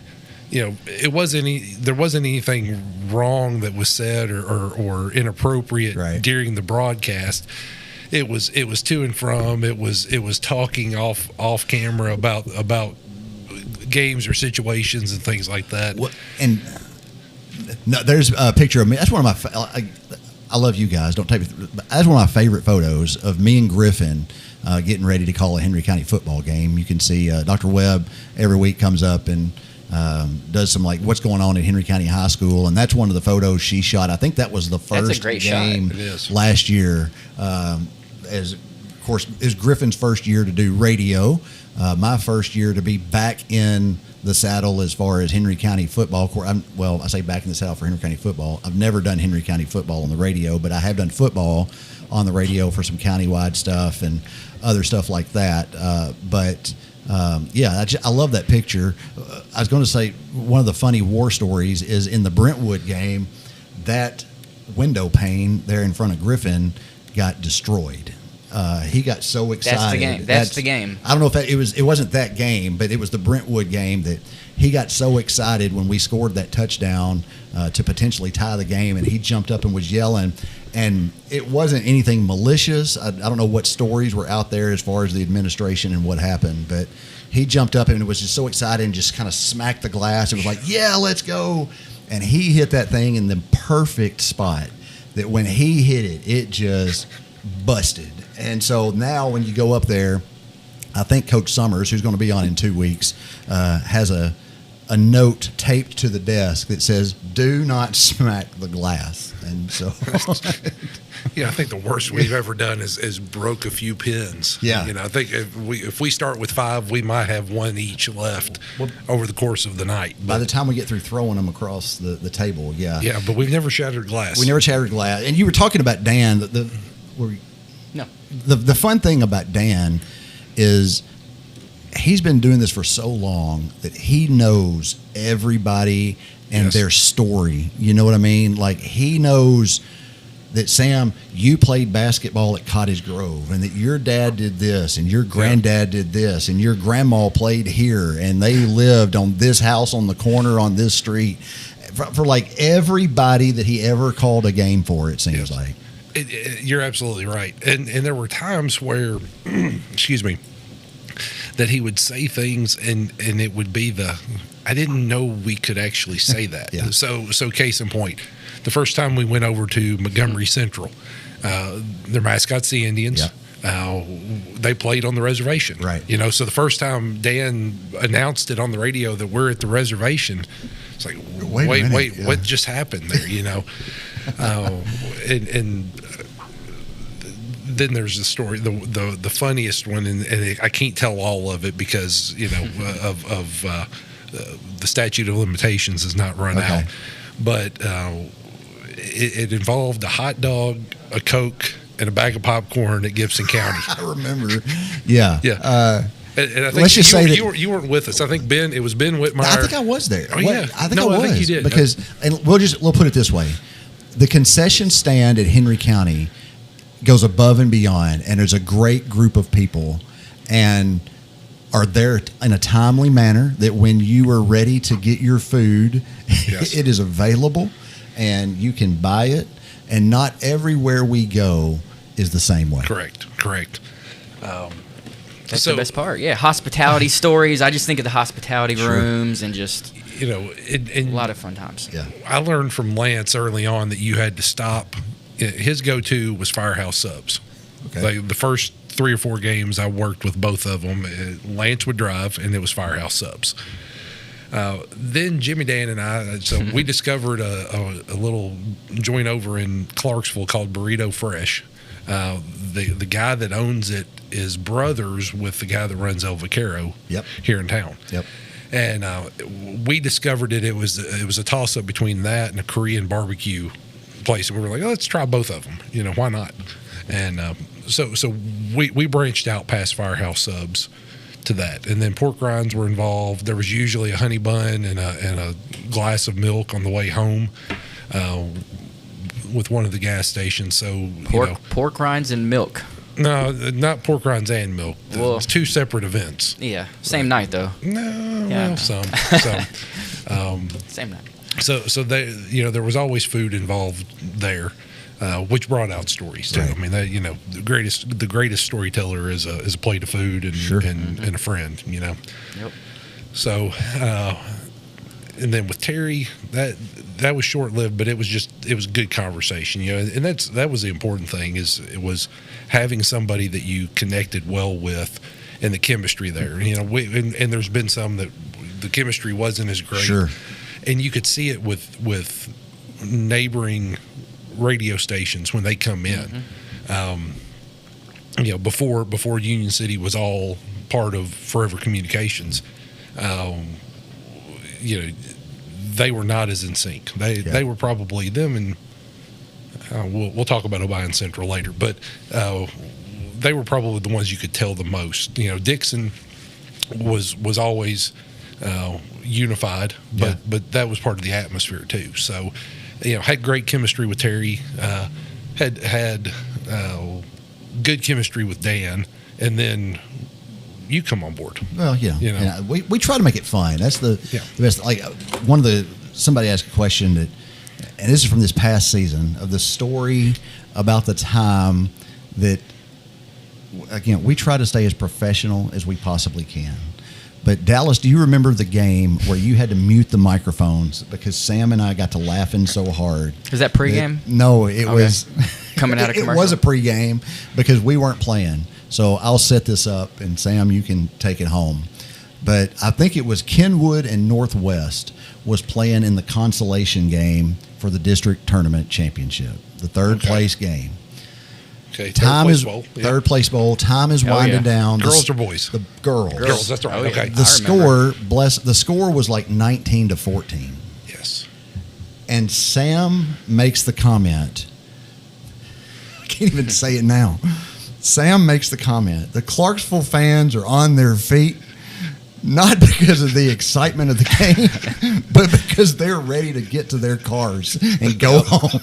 You know, there wasn't anything wrong that was said or inappropriate during the broadcast. It was to and from. It was talking off camera about games or situations and things like that. And no, there's a picture of me. That's one of my. I love you guys. Don't take me. That's one of my favorite photos of me and Griffin getting ready to call a Henry County football game. You can see Dr. Webb every week comes up and does some like what's going on at Henry County High School, and that's one of the photos she shot. I think that was the first game last year. As of course, is Griffin's first year to do radio. My first year to be back in the saddle as far as Henry County football. I say back in the saddle for Henry County football. I've never done Henry County football on the radio, but I have done football on the radio for some countywide stuff and other stuff like that. I love that picture. I was going to say one of the funny war stories is in the Brentwood game, that window pane there in front of Griffin got destroyed. He got so excited. That's the game. That's the game. I don't know if it wasn't that game, but it was the Brentwood game that he got so excited when we scored that touchdown to potentially tie the game, and he jumped up and was yelling. And it wasn't anything malicious. I don't know what stories were out there as far as the administration and what happened, but he jumped up and was just so excited and just kind of smacked the glass. It was like, yeah, let's go. And he hit that thing in the perfect spot that when he hit it, it just busted. And so now when you go up there, I think Coach Summers, who's going to be on in 2 weeks, has a note taped to the desk that says, "Do not smack the glass." And so, yeah, I think the worst we've ever done is broke a few pins. Yeah, I think if we start with 5, we might have 1 each left over the course of the night. By the time we get through throwing them across the table, yeah, but we've never shattered glass. We never shattered glass. And you were talking about Dan. The fun thing about Dan is he's been doing this for so long that he knows everybody and their story. You know what I mean? Like, he knows that, Sam, you played basketball at Cottage Grove, and that your dad did this, and your granddad did this, and your grandma played here, and they lived on this house on the corner on this street. For like everybody that he ever called a game for, it seems like. You're absolutely right. And there were times where, excuse me, that he would say things and it would be I didn't know we could actually say that. Yeah. So case in point, the first time we went over to Montgomery Central, their mascot's the Indians. Yeah. They played on the reservation. Right. So the first time Dan announced it on the radio that we're at the reservation, it's like, wait, what just happened there, and then there's the story, the funniest one, and I can't tell all of it because of the statute of limitations has not run out, but it involved a hot dog, a Coke, and a bag of popcorn at Gibson County. I remember. Yeah. And I think let's just say that you weren't with us. I think it was Ben Whitmire. I think I was there. Oh, yeah. I think I was. I think you did. Because, and we'll put it this way. The concession stand at Henry County goes above and beyond, and there's a great group of people and are there in a timely manner that when you are ready to get your food, it is available and you can buy it. And not everywhere we go is the same way. Correct. That's the best part. Yeah, hospitality stories. I just think of the hospitality rooms and just a lot of fun times. Yeah, I learned from Lance early on that you had to stop. His go-to was Firehouse Subs. Okay. Like the first 3 or 4 games, I worked with both of them. Lance would drive, and it was Firehouse Subs. Then Jimmy Dan and I, we discovered a little joint over in Clarksville called Burrito Fresh. The guy that owns it is brothers with the guy that runs El Vaquero here in town. Yep. And we discovered it was a toss-up between that and a Korean barbecue place. And we were like, let's try both of them. Why not? And so we branched out past Firehouse Subs to that. And then pork rinds were involved. There was usually a honey bun and a glass of milk on the way home with one of the gas stations. So pork rinds and milk. No, not pork rinds and milk. Well, it's 2 separate events. Yeah, same night though. No, some. Same night. So they, there was always food involved there, which brought out stories too. Right. I mean, the greatest storyteller is a plate of food and a friend. Yep. So, and then with Terry, that was short lived, but it was good conversation. And that was the important thing it was having somebody that you connected well with, and the chemistry there. And there's been some that the chemistry wasn't as great. Sure. And you could see it with neighboring radio stations when they come in. Mm-hmm. Before Union City was all part of Forever Communications, they were not as in sync. They were probably them, and we'll talk about Obion Central later, but they were probably the ones you could tell the most. Dixon was always unified, but that was part of the atmosphere too. So, had great chemistry with Terry. Had good chemistry with Dan, and then you come on board. Well, yeah, You know. and we try to make it fun. That's the Yeah. best. Like somebody asked a question that, and this is from this past season, of the story about the time that, again, we try to stay as professional as we possibly can. But Dallas, do you remember the game where you had to mute the microphones because Sam and I got to laughing so hard? Is that pregame? No, it Okay. was Coming out of It commercial? was a pregame because we weren't playing. So I'll set this up, and Sam, you can take it home. But I think it was Kenwood and Northwest was playing in the consolation game for the district tournament championship, the third place game. Okay, Time is bowl. Yeah. third place bowl. Time is Oh, winding yeah. down. Girls or boys? The girls. Girls, that's right. Oh, yeah. Okay. The I remember. the score was like 19-14. Yes. And Sam makes the comment. I can't even say it now. Sam makes the comment. The Clarksville fans are on their feet, not because of the excitement of the game, but because they're ready to get to their cars and go home.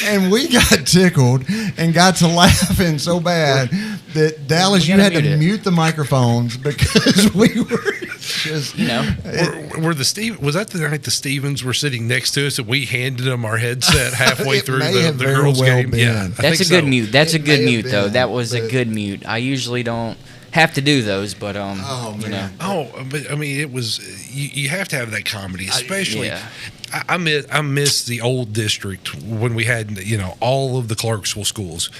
And we got tickled and got to laughing so bad that Dallas, We you gotta had to mute it. mute the microphones because we were just, Were was that the night the Stevens were sitting next to us and we handed them our headset halfway It through may the have very girls' well game? been. Yeah, I That's a think good so. mute. That's a It good may have mute, though. been, That was a but- good mute. I usually don't have to do those, but Oh, you man. know. Oh, but I mean, it was you have to have that comedy, especially. Yeah. I miss the old district when we had all of the Clarksville schools.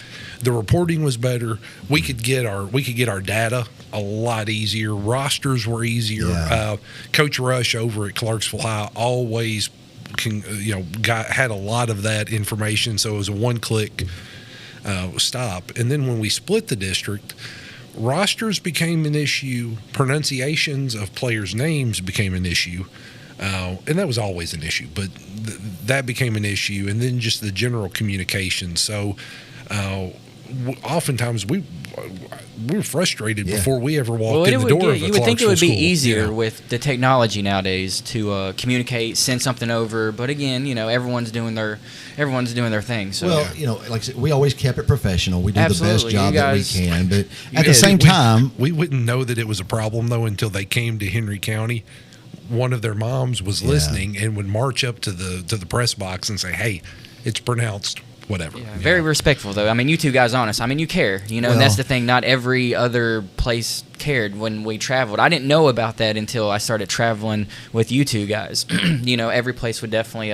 The reporting was better. We could get our data a lot easier. Rosters were easier. Yeah. Coach Rush over at Clarksville High always had a lot of that information, so it was a one-click stop. And then when we split the district, rosters became an issue. Pronunciations of players' names became an issue. And that was always an issue, but that became an issue. And then just the general communication. So oftentimes we were frustrated before we ever walked in the door of a you would think it would Clarksville be school, easier with the technology nowadays to communicate, send something over. But again, everyone's doing their thing. So well, like I said, we always kept it professional. We did the best Absolutely. job You that we guys- can. But Yeah, at the same time, we wouldn't know that it was a problem though until they came to Henry County. One of their moms was listening and would march up to the press box and say, "Hey, it's pronounced whatever." yeah, very respectful, though. I mean, you two guys, honest. I mean, you care, and that's Well- the thing. Not every other place cared when we traveled. I didn't know about that until I started traveling with you two guys. Every place would definitely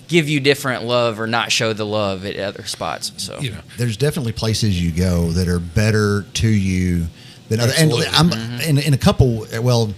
give you different love or not show the love at other spots. So there's definitely places you go that are better to you than other. And I'm in a couple. Well,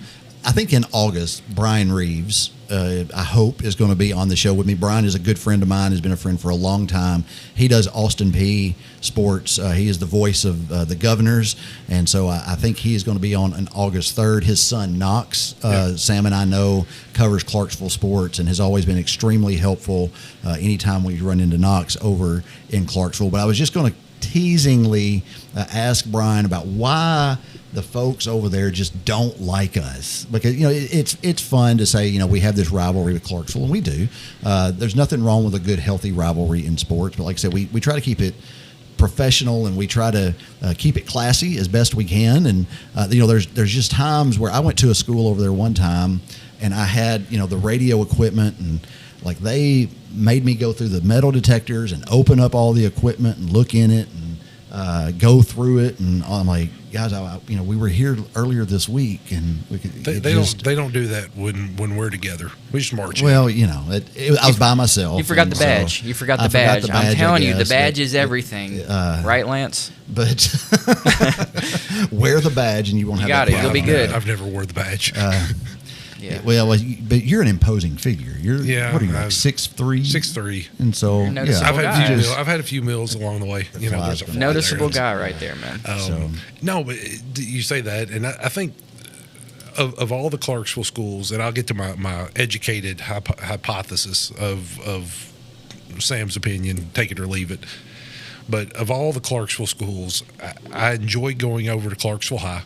I think in August, Brian Reeves, I hope, is going to be on the show with me. Brian is a good friend of mine, has been a friend for a long time. He does Austin P Sports. He is the voice of the Governors, and so I think he is going to be on August 3rd. His son, Knox, Sam and I know, covers Clarksville sports and has always been extremely helpful anytime we run into Knox over in Clarksville. But I was just going to teasingly ask Brian about why the folks over there just don't like us, because it's fun to say we have this rivalry with Clarksville, and we do. There's nothing wrong with a good, healthy rivalry in sports, but like I said, we try to keep it professional and we try to keep it classy as best we can. And there's just times where I went to a school over there one time, and I had the radio equipment, and like they made me go through the metal detectors and open up all the equipment and look in it and go through it, and I'm like, guys, we were here earlier this week, and we could. They don't do that when we're together. We just march. Well, I was by myself. you forgot the and so badge. You forgot I the badge. the badge, I'm telling I you, the guess, badge but- is everything, right, Lance? But wear the badge, and you won't You have got that it. You'll problem. be good. I've never wore the badge. Yeah. Well, but you're an imposing figure. You're what are you, like, 6'3"? 6'3". And so You're noticeable yeah, guy. I've had a few meals along the way. There's a fly Noticeable there. guy right there, man. No, but you say that, and I think of all the Clarksville schools, and I'll get to my educated hypothesis of Sam's opinion, take it or leave it. But of all the Clarksville schools, I enjoy going over to Clarksville High.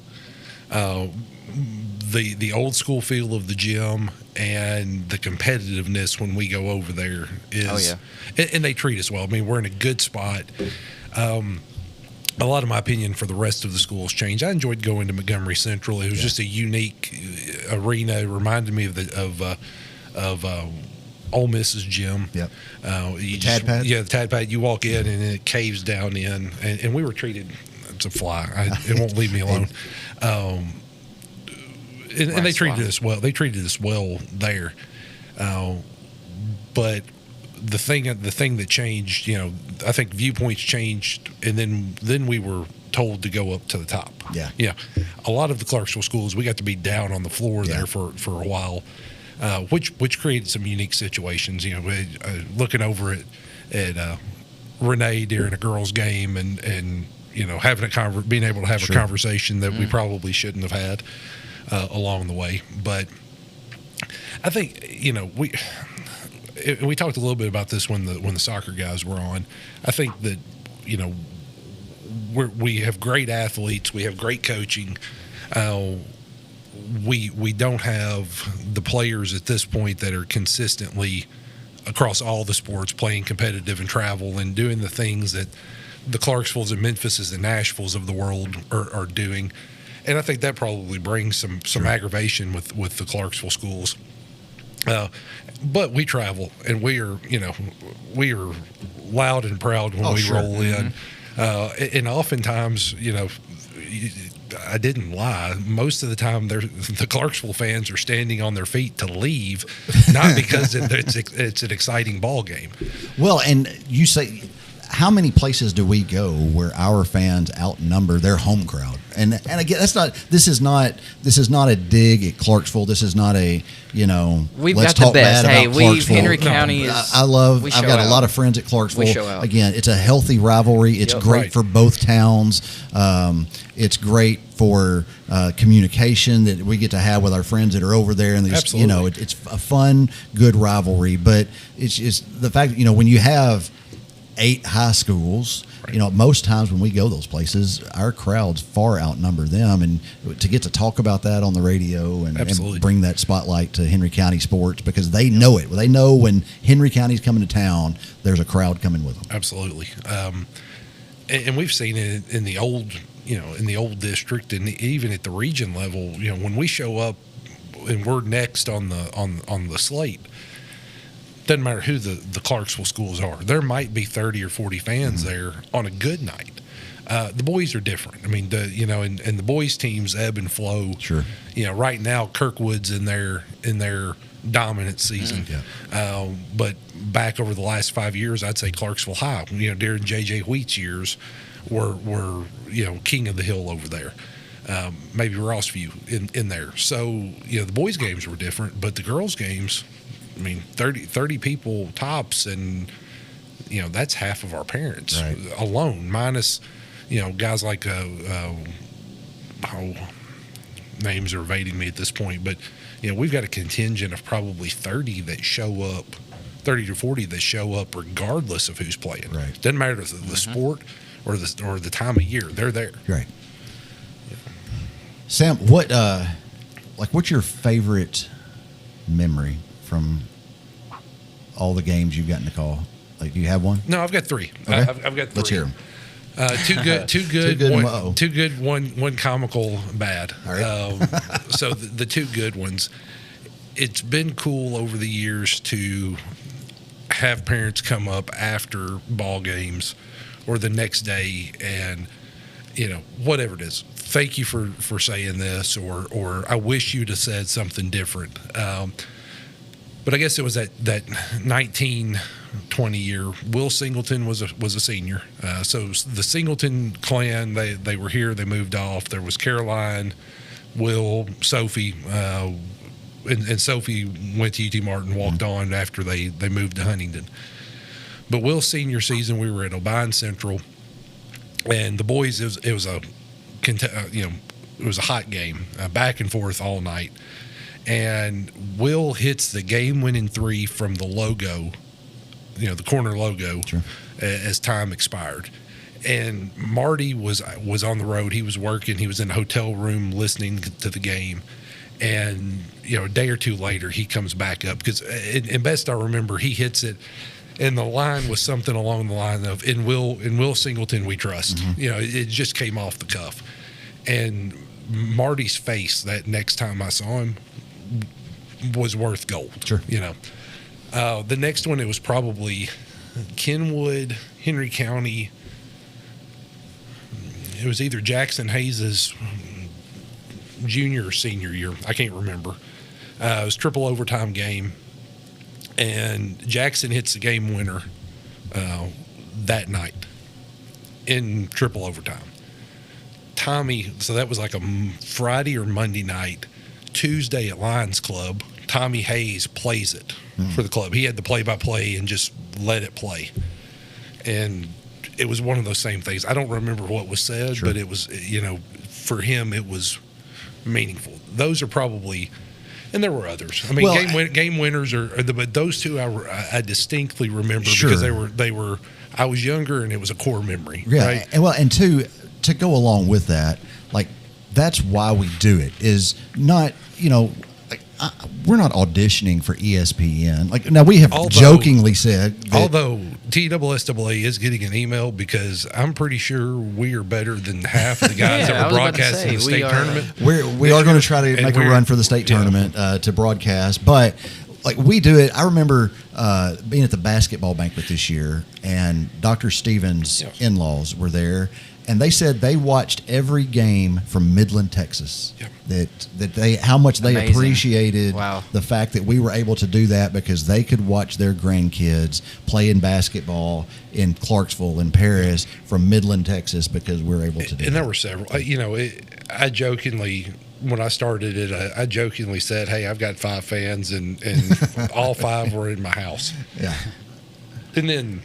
The old school feel of the gym and the competitiveness when we go over there is, Oh, yeah. and they treat us well. I mean, we're in a good spot. A lot of my opinion for the rest of the schools changed. I enjoyed going to Montgomery Central. It was just a unique arena. It reminded me of Ole Miss's gym. Yep. Tad pad? Yeah, the Tad Pad. You walk in and it caves down in, and we were treated. It's a fly. It won't leave me alone. And they treated us well. They treated us well there. But the thing that changed, I think viewpoints changed, and then we were told to go up to the top. Yeah. A lot of the Clarksville schools, we got to be down on the floor there for a while, which created some unique situations. Looking over at Renee during a girls' game and having being able to have a conversation that we probably shouldn't have had along the way. But I think we talked a little bit about this when the soccer guys were on. I think that we have great athletes, we have great coaching. We don't have the players at this point that are consistently across all the sports playing competitive and travel and doing the things that the Clarksvilles and Memphises and Nashvilles of the world are doing. And I think that probably brings some aggravation with the Clarksville schools. But we travel, and we are loud and proud when we roll in. And oftentimes, I didn't lie. Most of the time, the Clarksville fans are standing on their feet to leave, not because it's an exciting ball game. Well, and you say, how many places do we go where our fans outnumber their home crowd? And again, this is not a dig at Clarksville. This is not a we've let's got talk the best. bad about Clarksville. Henry County is. I've got a lot of friends at Clarksville. We show out. Again, it's a healthy rivalry. It's great for both towns. It's great for communication that we get to have with our friends that are over there, and it's a fun, good rivalry. But it's just the fact that when you have 8 high schools, most times when we go those places, our crowds far outnumber them, and to get to talk about that on the radio and bring that spotlight to Henry County sports, because they know it. They know when Henry County's coming to town, there's a crowd coming with them. Absolutely. And we've seen it in the old, in the old district, and even at the region level, when we show up and we're next on the slate, doesn't matter who the Clarksville schools are. There might be 30 or 40 fans there on a good night. The boys are different. I mean, and the boys teams ebb and flow. Sure. Right now Kirkwood's in their dominant season. But back over the last 5 years, I'd say Clarksville High. During J.J. Wheat's years, were king of the hill over there. Maybe Rossview in there. So the boys' games were different, but the girls' games. 30 people tops, and that's half of our parents alone, minus guys like names are evading me at this point, but we've got a contingent of probably 30 to 40 that show up regardless of who's playing. Right. Doesn't matter the sport or the time of year, they're there. Right. Sam, what's your favorite memory from all the games you've gotten to call? Do you have one? No, I've got 3. Okay. I've got 3. Let's hear them. Two good, one comical, bad. All right. So the 2 good ones. It's been cool over the years to have parents come up after ball games or the next day, and whatever it is. Thank you for saying this, or I wish you'd have said something different. But I guess it was that 1920 year. Will Singleton was a senior. So the Singleton clan, they were here. They moved off. There was Caroline, Will, Sophie, and Sophie went to UT Martin, walked on after they moved to Huntington. But Will's senior season, we were at O'Brien Central, and the boys, it was a hot game, back and forth all night. And Will hits the game-winning 3 from the logo, the corner logo, as time expired. And Marty was on the road. He was working. He was in a hotel room listening to the game. And, a day or two later, he comes back up. Because, and best I remember, he hits it. And the line was something along the line of "In Will Singleton we trust." Mm-hmm. It just came off the cuff. And Marty's face that next time I saw him was worth gold. Sure. The next one, it was probably Kenwood, Henry County. It was either Jackson Hayes's junior or senior year. I can't remember. It was triple overtime game, and Jackson hits the game winner that night in triple overtime. Tommy, so that was like a Friday or Monday night. Tuesday at Lions Club, Tommy Hayes plays it for the club. He had the play-by-play and just let it play. And it was one of those same things. I don't remember what was said, but it was, for him, it was meaningful. Those are probably, and there were others. I mean, game winners but those two I distinctly remember because they were. I was younger and it was a core memory. Yeah, right? and to go along with that, like that's why we do it. Is not we're not auditioning for ESPN. Like now we have jokingly said that, although TSSAA is getting an email because I'm pretty sure we are better than half the guys that were broadcasting the state tournament. We are going to try to make a run for the state tournament to broadcast, but like we do it. I remember being at the basketball banquet this year, and Dr. Stevens' in-laws were there. And they said they watched every game from Midland, Texas. Yep. That they how much they appreciated the fact that we were able to do that because they could watch their grandkids playing basketball in Clarksville and Paris from Midland, Texas because we're able to do. And there were several. I jokingly, when I started it, I jokingly said, "Hey, I've got 5 fans, and all 5 were in my house." Yeah. And then,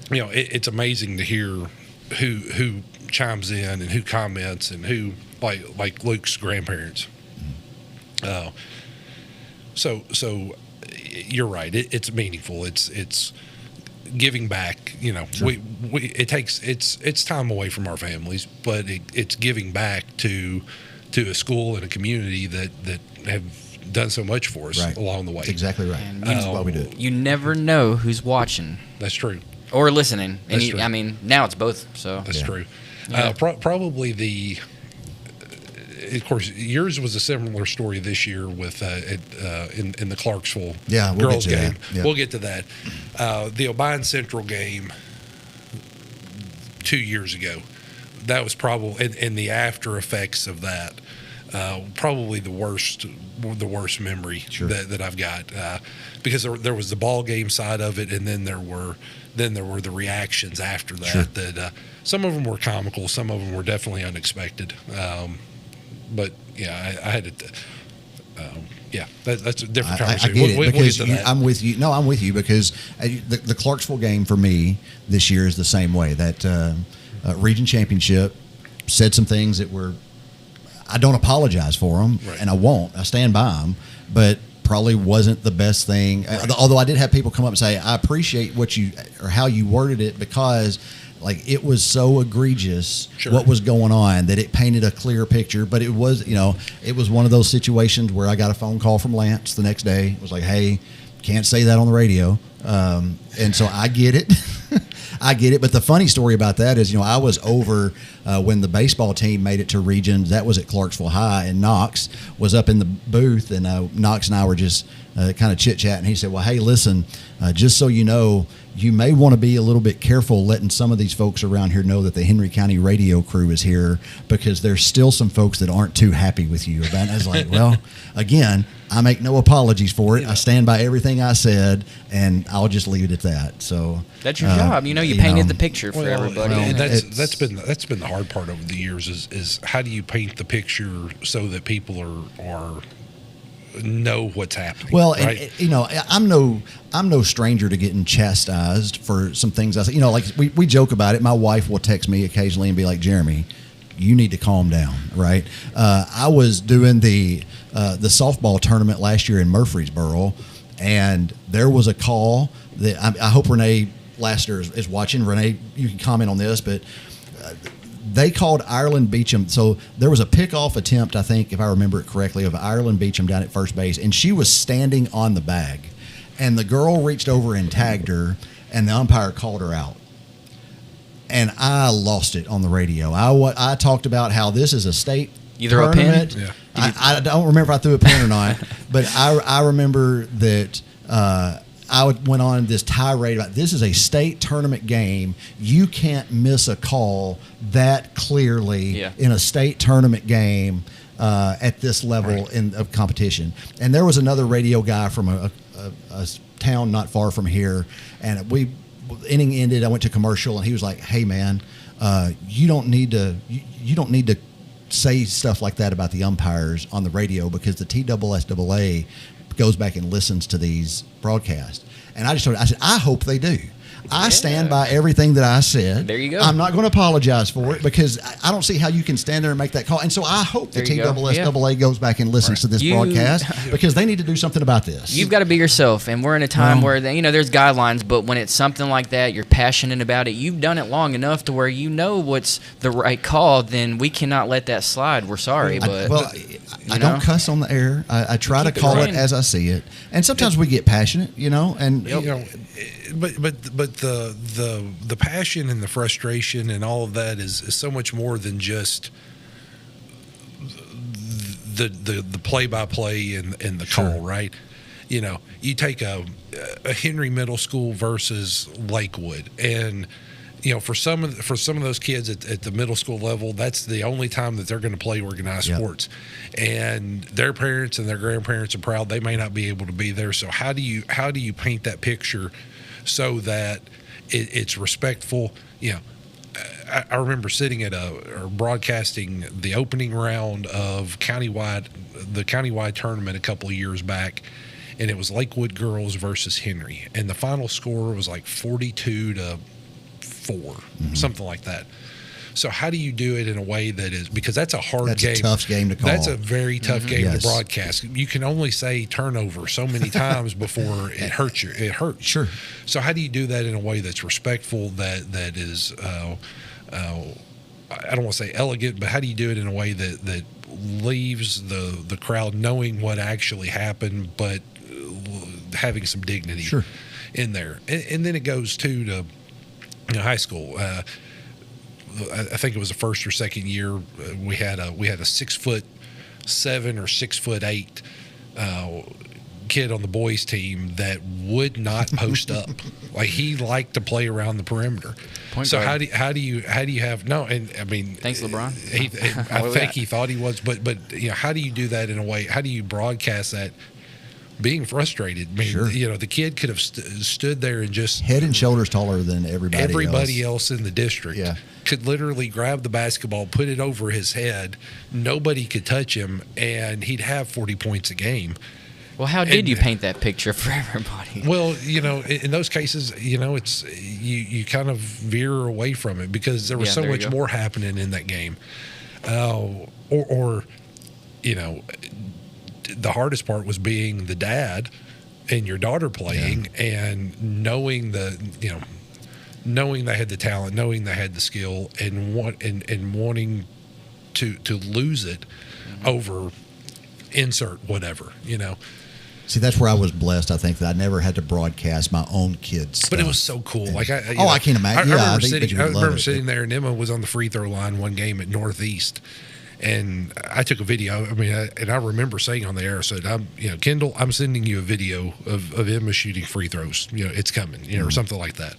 it's amazing to hear who chimes in and who comments and who like Luke's grandparents. So you're right. It's meaningful. It's giving back. It's time away from our families, but it's giving back to a school and a community that have done so much for us along the way. That's exactly right. That's why we do it. You never know who's watching. That's true. Or listening. And now it's both. So that's true. Yeah. Probably of course, yours was a similar story this year with in the Clarksville girls game. Yeah. We'll get to that. The O'Brien Central game 2 years ago. That was probably and the after effects of that. Probably the worst memory that I've got because there was the ball game side of it, and then there were the reactions after that. That some of them were comical, some of them were definitely unexpected. But I had to. That's a different conversation. I get it because we'll get to that. I'm with you. No, I'm with you because the Clarksville game for me this year is the same way. That region championship said some things that were. I don't apologize for them, and I won't. I stand by them, but probably wasn't the best thing. Although I did have people come up and say, I appreciate what you or how you worded it because like it was so egregious what was going on that it painted a clear picture. But it was, it was one of those situations where I got a phone call from Lance the next day. It was like, hey, can't say that on the radio. And so I get it. I get it. But the funny story about that is, I was over when the baseball team made it to regions. That was at Clarksville High, and Knox was up in the booth, and Knox and I were just kind of chit-chatting. He said, well, hey, listen, just so you know, you may want to be a little bit careful letting some of these folks around here know that the Henry County radio crew is here because there's still some folks that aren't too happy with you. And I was like, well, again, I make no apologies for it. I stand by everything I said, and I'll just leave it at that. So that's your job. You painted the picture for everybody. And that's been the hard part over the years is how do you paint the picture so that people are know what's happening. Well, right? and, I'm no stranger to getting chastised for some things I say. Like we joke about it. My wife will text me occasionally and be like, Jeremy, you need to calm down, right? I was doing the softball tournament last year in Murfreesboro, and there was a call that I hope Renee Laster is watching. Renee, you can comment on this, but they called Ireland Beecham. So there was a pickoff attempt, I think, if I remember it correctly, of Ireland Beecham down at first base, and she was standing on the bag. and the girl reached over and tagged her, and the umpire called her out. And I lost it on the radio. I talked about how this is a state tournament. Yeah. I don't remember if I threw a pin or not, but I remember that I went on this tirade about this is a state tournament game. You can't miss a call that clearly in a state tournament game at this level of competition. And there was another radio guy from a town not far from here, and inning ended. I went to commercial, and he was like, "Hey, man, you don't need to say stuff like that about the umpires on the radio because the TSSAA goes back and listens to these broadcasts." And I said, "I hope they do. I stand by everything that I said. There you go. I'm not going to apologize for it because I don't see how you can stand there and make that call. And so I hope the TSSAA goes back and listens to this broadcast because they need to do something about this. You've got to be yourself, and we're in a time where there's guidelines, but when it's something like that, you're passionate about it. You've done it long enough to where you know what's the right call. Then we cannot let that slide. We're sorry, but I don't cuss on the air. I try to call it as I see it, and sometimes we get passionate, and but the passion and the frustration and all of that is so much more than just the play-by-play and the call, right? You take a Henry Middle School versus Lakewood, and for some of those kids at the middle school level, that's the only time that they're going to play organized sports, and their parents and their grandparents are proud. They may not be able to be there, so how do you paint that picture so that it's respectful? I remember sitting or broadcasting the opening round of the countywide tournament a couple of years back, and it was Lakewood girls versus Henry, and the final score was like 42-4, something like that. So how do you do it in a way that is, because that's a hard game. That's a tough game to call. That's a very tough game to broadcast. You can only say turnover so many times before it hurts you. It hurts. Sure. So how do you do that in a way that's respectful, that is, I don't want to say elegant, but how do you do it in a way that leaves the crowd knowing what actually happened, but having some dignity in there? And then it goes to high school. I think it was the first or second year we had a 6'7" or 6'8" kid on the boys team that would not post up. Like, he liked to play around the perimeter. Point guard. How do you have no? And I mean, thanks, LeBron. I think he thought he was, but how do you do that in a way? How do you broadcast that? Being frustrated. I mean, the kid could have stood there and just head and shoulders taller than everybody else in the district. Yeah. Could literally grab the basketball, put it over his head. Nobody could touch him, and he'd have 40 points a game. Well, how did you paint that picture for everybody? Well, in those cases, it's you kind of veer away from it because there was so much more happening in that game. The hardest part was being the dad and your daughter playing and knowing they had the talent, knowing they had the skill, and wanting to lose it over insert whatever. See, that's where I was blessed. I think that I never had to broadcast my own kids' stuff. But it was so cool. And, like I can't imagine. I remember sitting there, and Emma was on the free throw line one game at Northeast. And I took a video. I mean, I remember saying on the air, I said, Kendall, I'm sending you a video of Emma shooting free throws. It's coming, or something like that.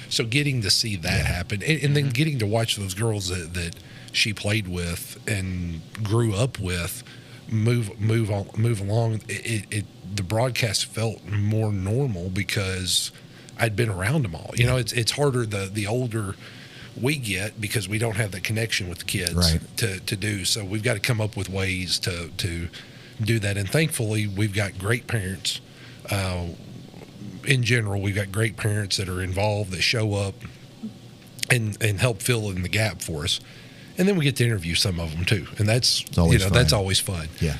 So getting to see that happen, and then getting to watch those girls that she played with and grew up with move along. The broadcast felt more normal because I'd been around them all. It's harder the older we get because we don't have that connection with the kids to do. So we've got to come up with ways to do that. And thankfully, we've got great parents. In general, we've got great parents that are involved, that show up and help fill in the gap for us. And then we get to interview some of them too, and that's that's always fun. Yeah,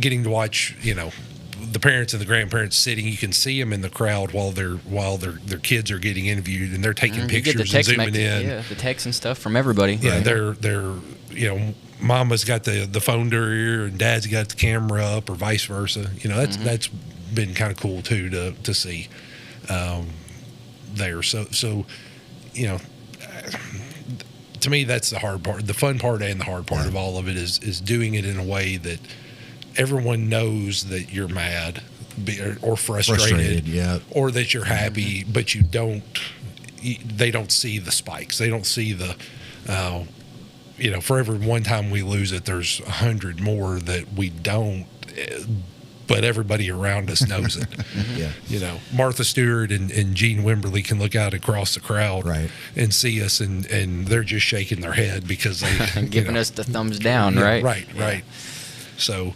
getting to watch the parents and the grandparents sitting, you can see them in the crowd while their kids are getting interviewed, and they're taking pictures and zooming in. Yeah, the text and stuff from everybody. Yeah, they're Mama's got the phone to her ear and Dad's got the camera up, or vice versa. That's been kind of cool too to see there. So you know, to me, that's the hard part. The fun part and the hard part of all of it is doing it in a way that everyone knows that you're mad or frustrated, or that you're happy, but you don't. They don't see the spikes. They don't see the. You know, for every one time we lose it, there's 100 more that we don't. But everybody around us knows it. You know, Martha Stewart and Gene Wimberly can look out across the crowd and see us, and they're just shaking their head because they giving us the thumbs down, right? Right. So,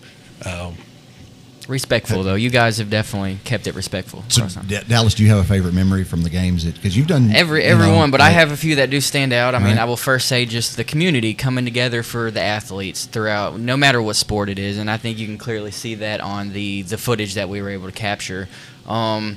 respectful though. You guys have definitely kept it respectful. So, Dallas, do you have a favorite memory from the games? Because you've done everyone, but I have a few that do stand out. I mean, I will first say just the community coming together for the athletes throughout, no matter what sport it is, and I think you can clearly see that on the footage that we were able to capture. One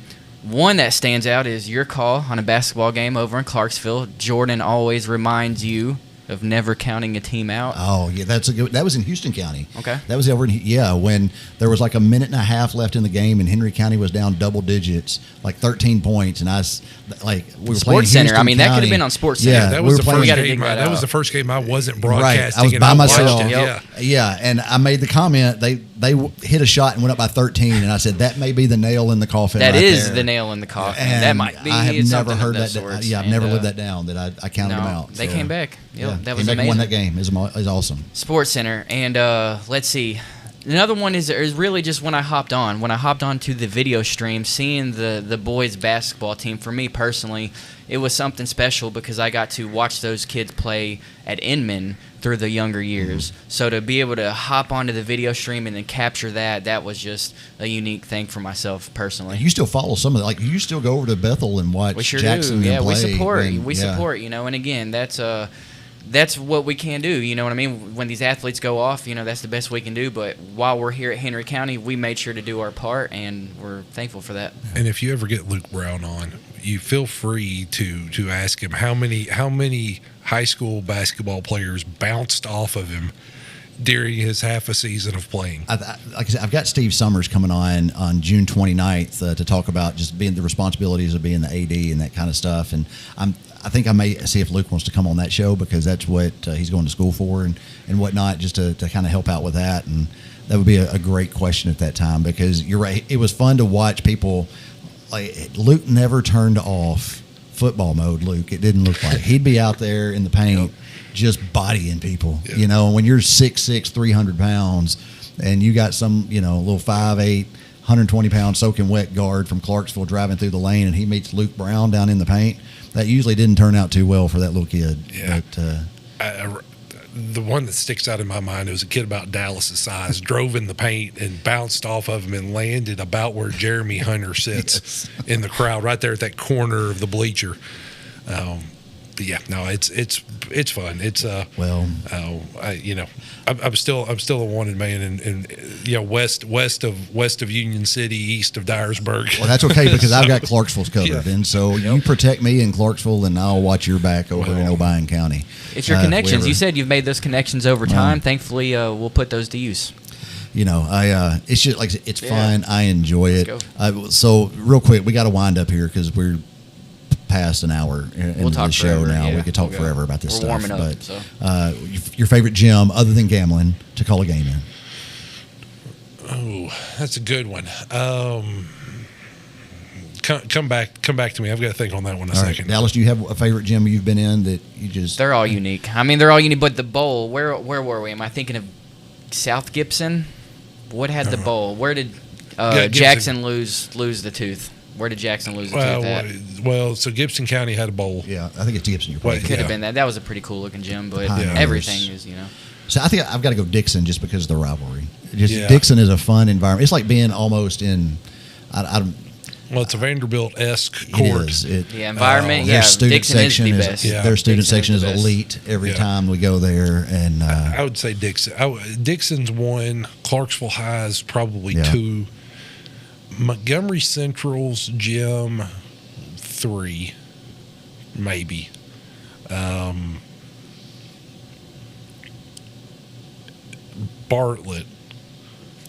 that stands out is your call on a basketball game over in Clarksville. Jordan always reminds you of never counting a team out. Oh, yeah, that's a good. That was in Houston County. Okay. That was over in, when there was like a minute and a half left in the game and Henry County was down double digits, like 13 points, and we were playing Sports Center. I mean, that could have been on Sports Center. Yeah, that was the first game. That was the first game I wasn't broadcasting. I was by myself. Yep. And I made the comment. They hit a shot and went up by 13, and I said that may be the nail in the coffin. That right is there. the nail in the coffin. And that might be. I have never heard that. I've never lived that that down. That I counted them out. They came back. That was amazing. amazing. Won that game. Is awesome. Sports Center, and let's see. Another one is really just when I hopped on to the video stream, seeing the boys basketball team. For me personally, it was something special because I got to watch those kids play at Inman through the younger years. So to be able to hop onto the video stream and then capture that was just a unique thing for myself personally. You still follow some of that, like you still go over to Bethel and watch we sure Jackson do. Yeah, play. We support, and again, that's what we can do, you know what I mean? When these athletes go off, that's the best we can do. But while we're here at Henry County, we made sure to do our part, and we're thankful for that. And if you ever get Luke Brown on, you feel free to ask him how many high school basketball players bounced off of him during his half a season of playing. Like I said, I've got Steve Summers coming on June 29th to talk about just being the responsibilities of being the AD and that kind of stuff. And I think I may see if Luke wants to come on that show because that's what he's going to school for and whatnot, just to kind of help out with that. And that would be a great question at that time because you're right. It was fun to watch people. Like Luke never turned off football mode. Luke, it didn't look like he'd be out there in the paint just bodying people. Yep. When you're 6'6", 300 pounds, and you got some little 5'8", 120-pound soaking wet guard from Clarksville driving through the lane, and he meets Luke Brown down in the paint. That usually didn't turn out too well for that little kid. Yeah. But, the one that sticks out in my mind was a kid about Dallas's size, drove in the paint and bounced off of him and landed about where Jeremy Hunter sits in the crowd, right there at that corner of the bleacher. It's fun. It's I'm still a wanted man in west of Union City, east of Dyersburg. Well, that's okay because I've got Clarksville's covered, and so you protect me in Clarksville, and I'll watch your back over in Obion County. It's your connections. You said you've made those connections over time. Thankfully, we'll put those to use. It's just like it's fun. I enjoy it. So real quick, we got to wind up here because we're past an hour into the show now. Yeah, we could talk forever about this stuff. Warming up, but so. Your favorite gym other than gambling to call a game in? Oh, that's a good one. Come back to me. I've got to think on that one a second. Dallas, do you have a favorite gym you've been in that you just? They're all unique. I mean, they're all unique. But the bowl, where were we? Am I thinking of South Gibson? What had the bowl? Where did Jackson lose the tooth? Where did Jackson lose the tooth at? Well, so Gibson County had a bowl. Yeah, I think it's Gibson. It could have been that. That was a pretty cool looking gym, but everything is, So I think I've got to go Dixon just because of the rivalry. Dixon is a fun environment. It's like being almost in. Well, it's a Vanderbilt-esque court. It is. Environment. Their student Dixon section is the best. Their student section is elite every time we go there. And I would say Dixon. Dixon's 1. Clarksville High's probably 2. Montgomery Central's gym 3, maybe. Bartlett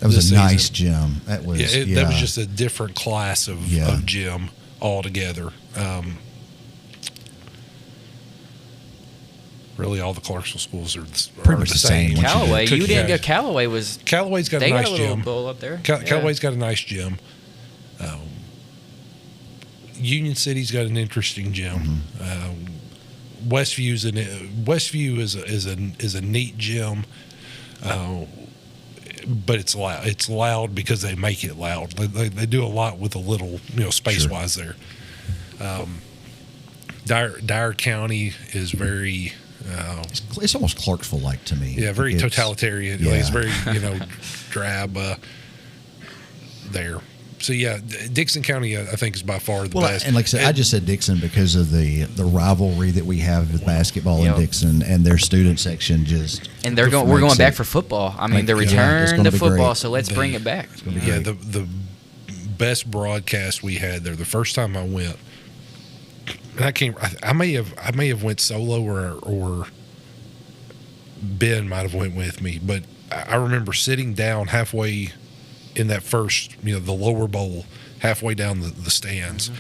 That was a season. nice gym. That was That was just a different class of gym altogether. Really, all the Clarksville schools are pretty much the same. Callaway, you didn't go. Callaway's got a nice got a little gym. bowl up there. Callaway's got a nice gym. Union City's got an interesting gym. Westview is a neat gym, but it's loud. It's loud because they make it loud. They do a lot with a little, space wise there. Dyer County is very. It's almost Clarksville-like to me. Yeah, very totalitarian. Yeah. It's very drab there. So yeah, Dixon County I think is by far the best. And like I said, I just said Dixon because of the rivalry that we have with basketball in Dixon, and their student section just. And we're going back for football. I mean, the return to football. Great. So let's bring it back. Yeah, the best broadcast we had there the first time I went. And I may have went solo or Ben might have went with me, but I remember sitting down halfway in that first, the lower bowl, halfway down the stands,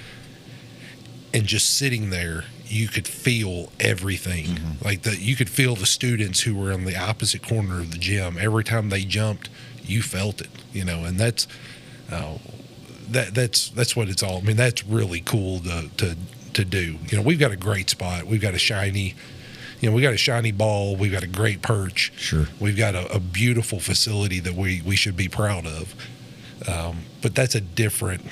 and just sitting there, you could feel everything. Like you could feel the students who were on the opposite corner of the gym. Every time they jumped, you felt it, and that's what it's all. I mean, that's really cool to do. We've got a great spot. We've got a shiny ball. We've got a great perch. Sure. We've got a beautiful facility that we should be proud of. But that's a different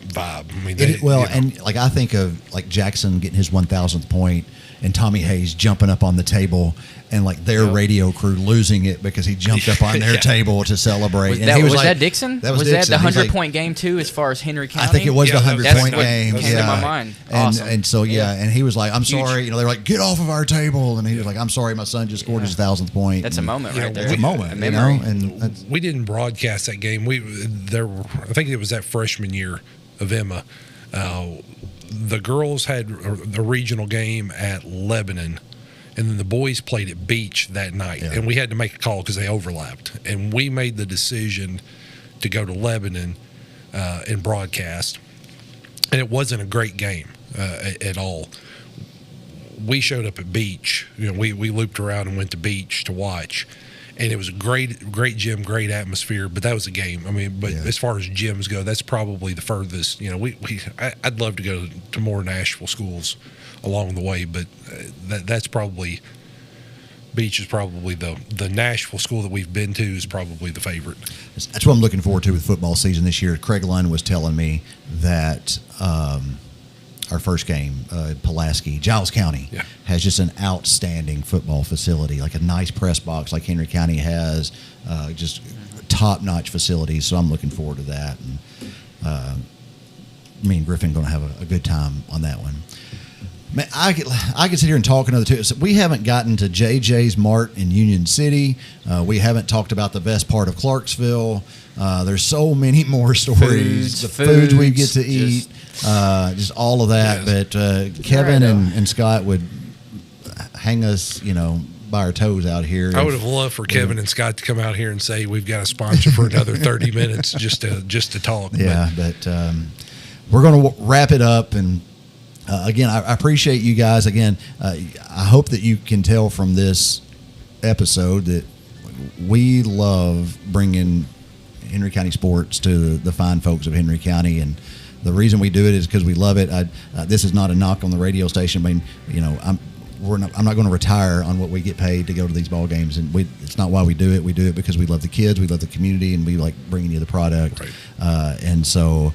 vibe. I mean, and like I think of like Jackson getting his 1,000th point and Tommy Hayes jumping up on the table and like their radio crew losing it because he jumped up on their table to celebrate. Was that Dixon? That was Dixon. That the 100-point like, game too, as far as Henry County? I think it was the 100-point game. Came to my mind. Awesome. And so and he was like, "I'm sorry." They were like, "Get off of our table," and he was like, "I'm sorry, my son just scored his 1,000th point." That's a moment right there. It's a moment, a memory. And we didn't broadcast that game. I think it was that freshman year of Emma. The girls had the regional game at Lebanon, and then the boys played at Beach that night. Yeah. And we had to make a call because they overlapped. And we made the decision to go to Lebanon and broadcast. And it wasn't a great game at all. We showed up at Beach. We looped around and went to Beach to watch. And it was a great gym, great atmosphere, but that was a game. I mean, as far as gyms go, that's probably the furthest. I'd love to go to more Nashville schools along the way, but that's probably Beach is probably the Nashville school that we've been to is probably the favorite. That's what I'm looking forward to with football season this year. Craig Lund was telling me that our first game, Pulaski, Giles County, has just an outstanding football facility, like a nice press box like Henry County has, just top-notch facilities. So I'm looking forward to that. And me and Griffin going to have a good time on that one. Man, I could sit here and talk another two. So we haven't gotten to JJ's Mart in Union City. We haven't talked about the best part of Clarksville. There's so many more stories. The foods we get to eat, just all of that. Yes. But Kevin and Scott would hang us, by our toes out here. I would have loved for Kevin and Scott to come out here and say we've got a sponsor for another 30 minutes just to talk. Yeah, but we're going to wrap it up. And again, I appreciate you guys. Again, I hope that you can tell from this episode that we love bringing Henry County sports to the fine folks of Henry County, and the reason we do it is because we love it. This is not a knock on the radio station. I mean, I'm not going to retire on what we get paid to go to these ball games, and it's not why we do it. We do it because we love the kids, we love the community, and we like bringing you the product. Right. And so,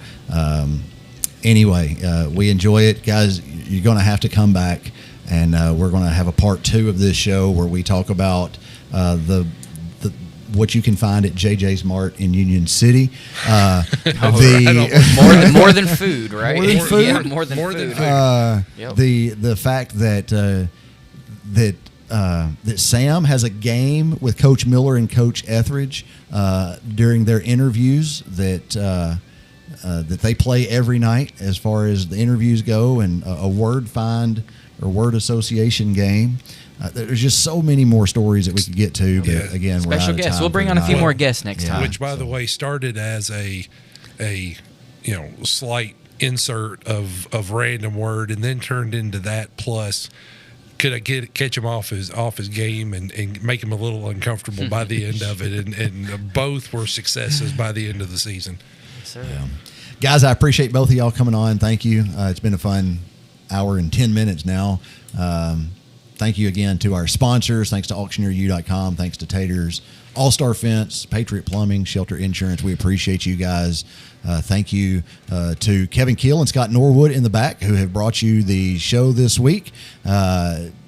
anyway, we enjoy it, guys. You're going to have to come back, and we're going to have a part 2 of this show where we talk about what you can find at JJ's Mart in Union City. More than food, right? More than food. Yeah, more than food. Yep. The fact that Sam has a game with Coach Miller and Coach Etheridge during their interviews that they play every night as far as the interviews go, and a word find or word association game. There's just so many more stories that we could get to. But again, we're special out of guests. time We'll bring for on a few tonight. more guests next time. Which, by the way, started as a slight insert of random word, and then turned into that plus. Could I catch him off his game and make him a little uncomfortable by the end of it? And both were successes by the end of the season. Yes, sir. Yeah. Guys, I appreciate both of y'all coming on. Thank you. It's been a fun hour and 10 minutes now. Thank you again to our sponsors. Thanks to auctioneeru.com. Thanks to Taters, All-Star Fence, Patriot Plumbing, Shelter Insurance. We appreciate you guys. Thank you to Kevin Keel and Scott Norwood in the back who have brought you the show this week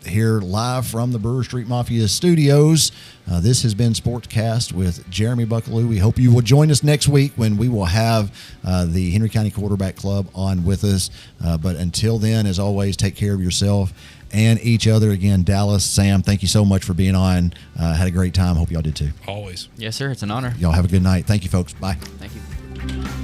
here live from the Brewer Street Mafia studios. This has been SportsCast with Jeremy Buckelew. We hope you will join us next week when we will have the Henry County Quarterback Club on with us. But until then, as always, take care of yourself and each other. Again, Dallas, Sam, thank you so much for being on. Had a great time. Hope y'all did too. Always. Yes, sir. It's an honor. Y'all have a good night. Thank you, folks. Bye. Thank you.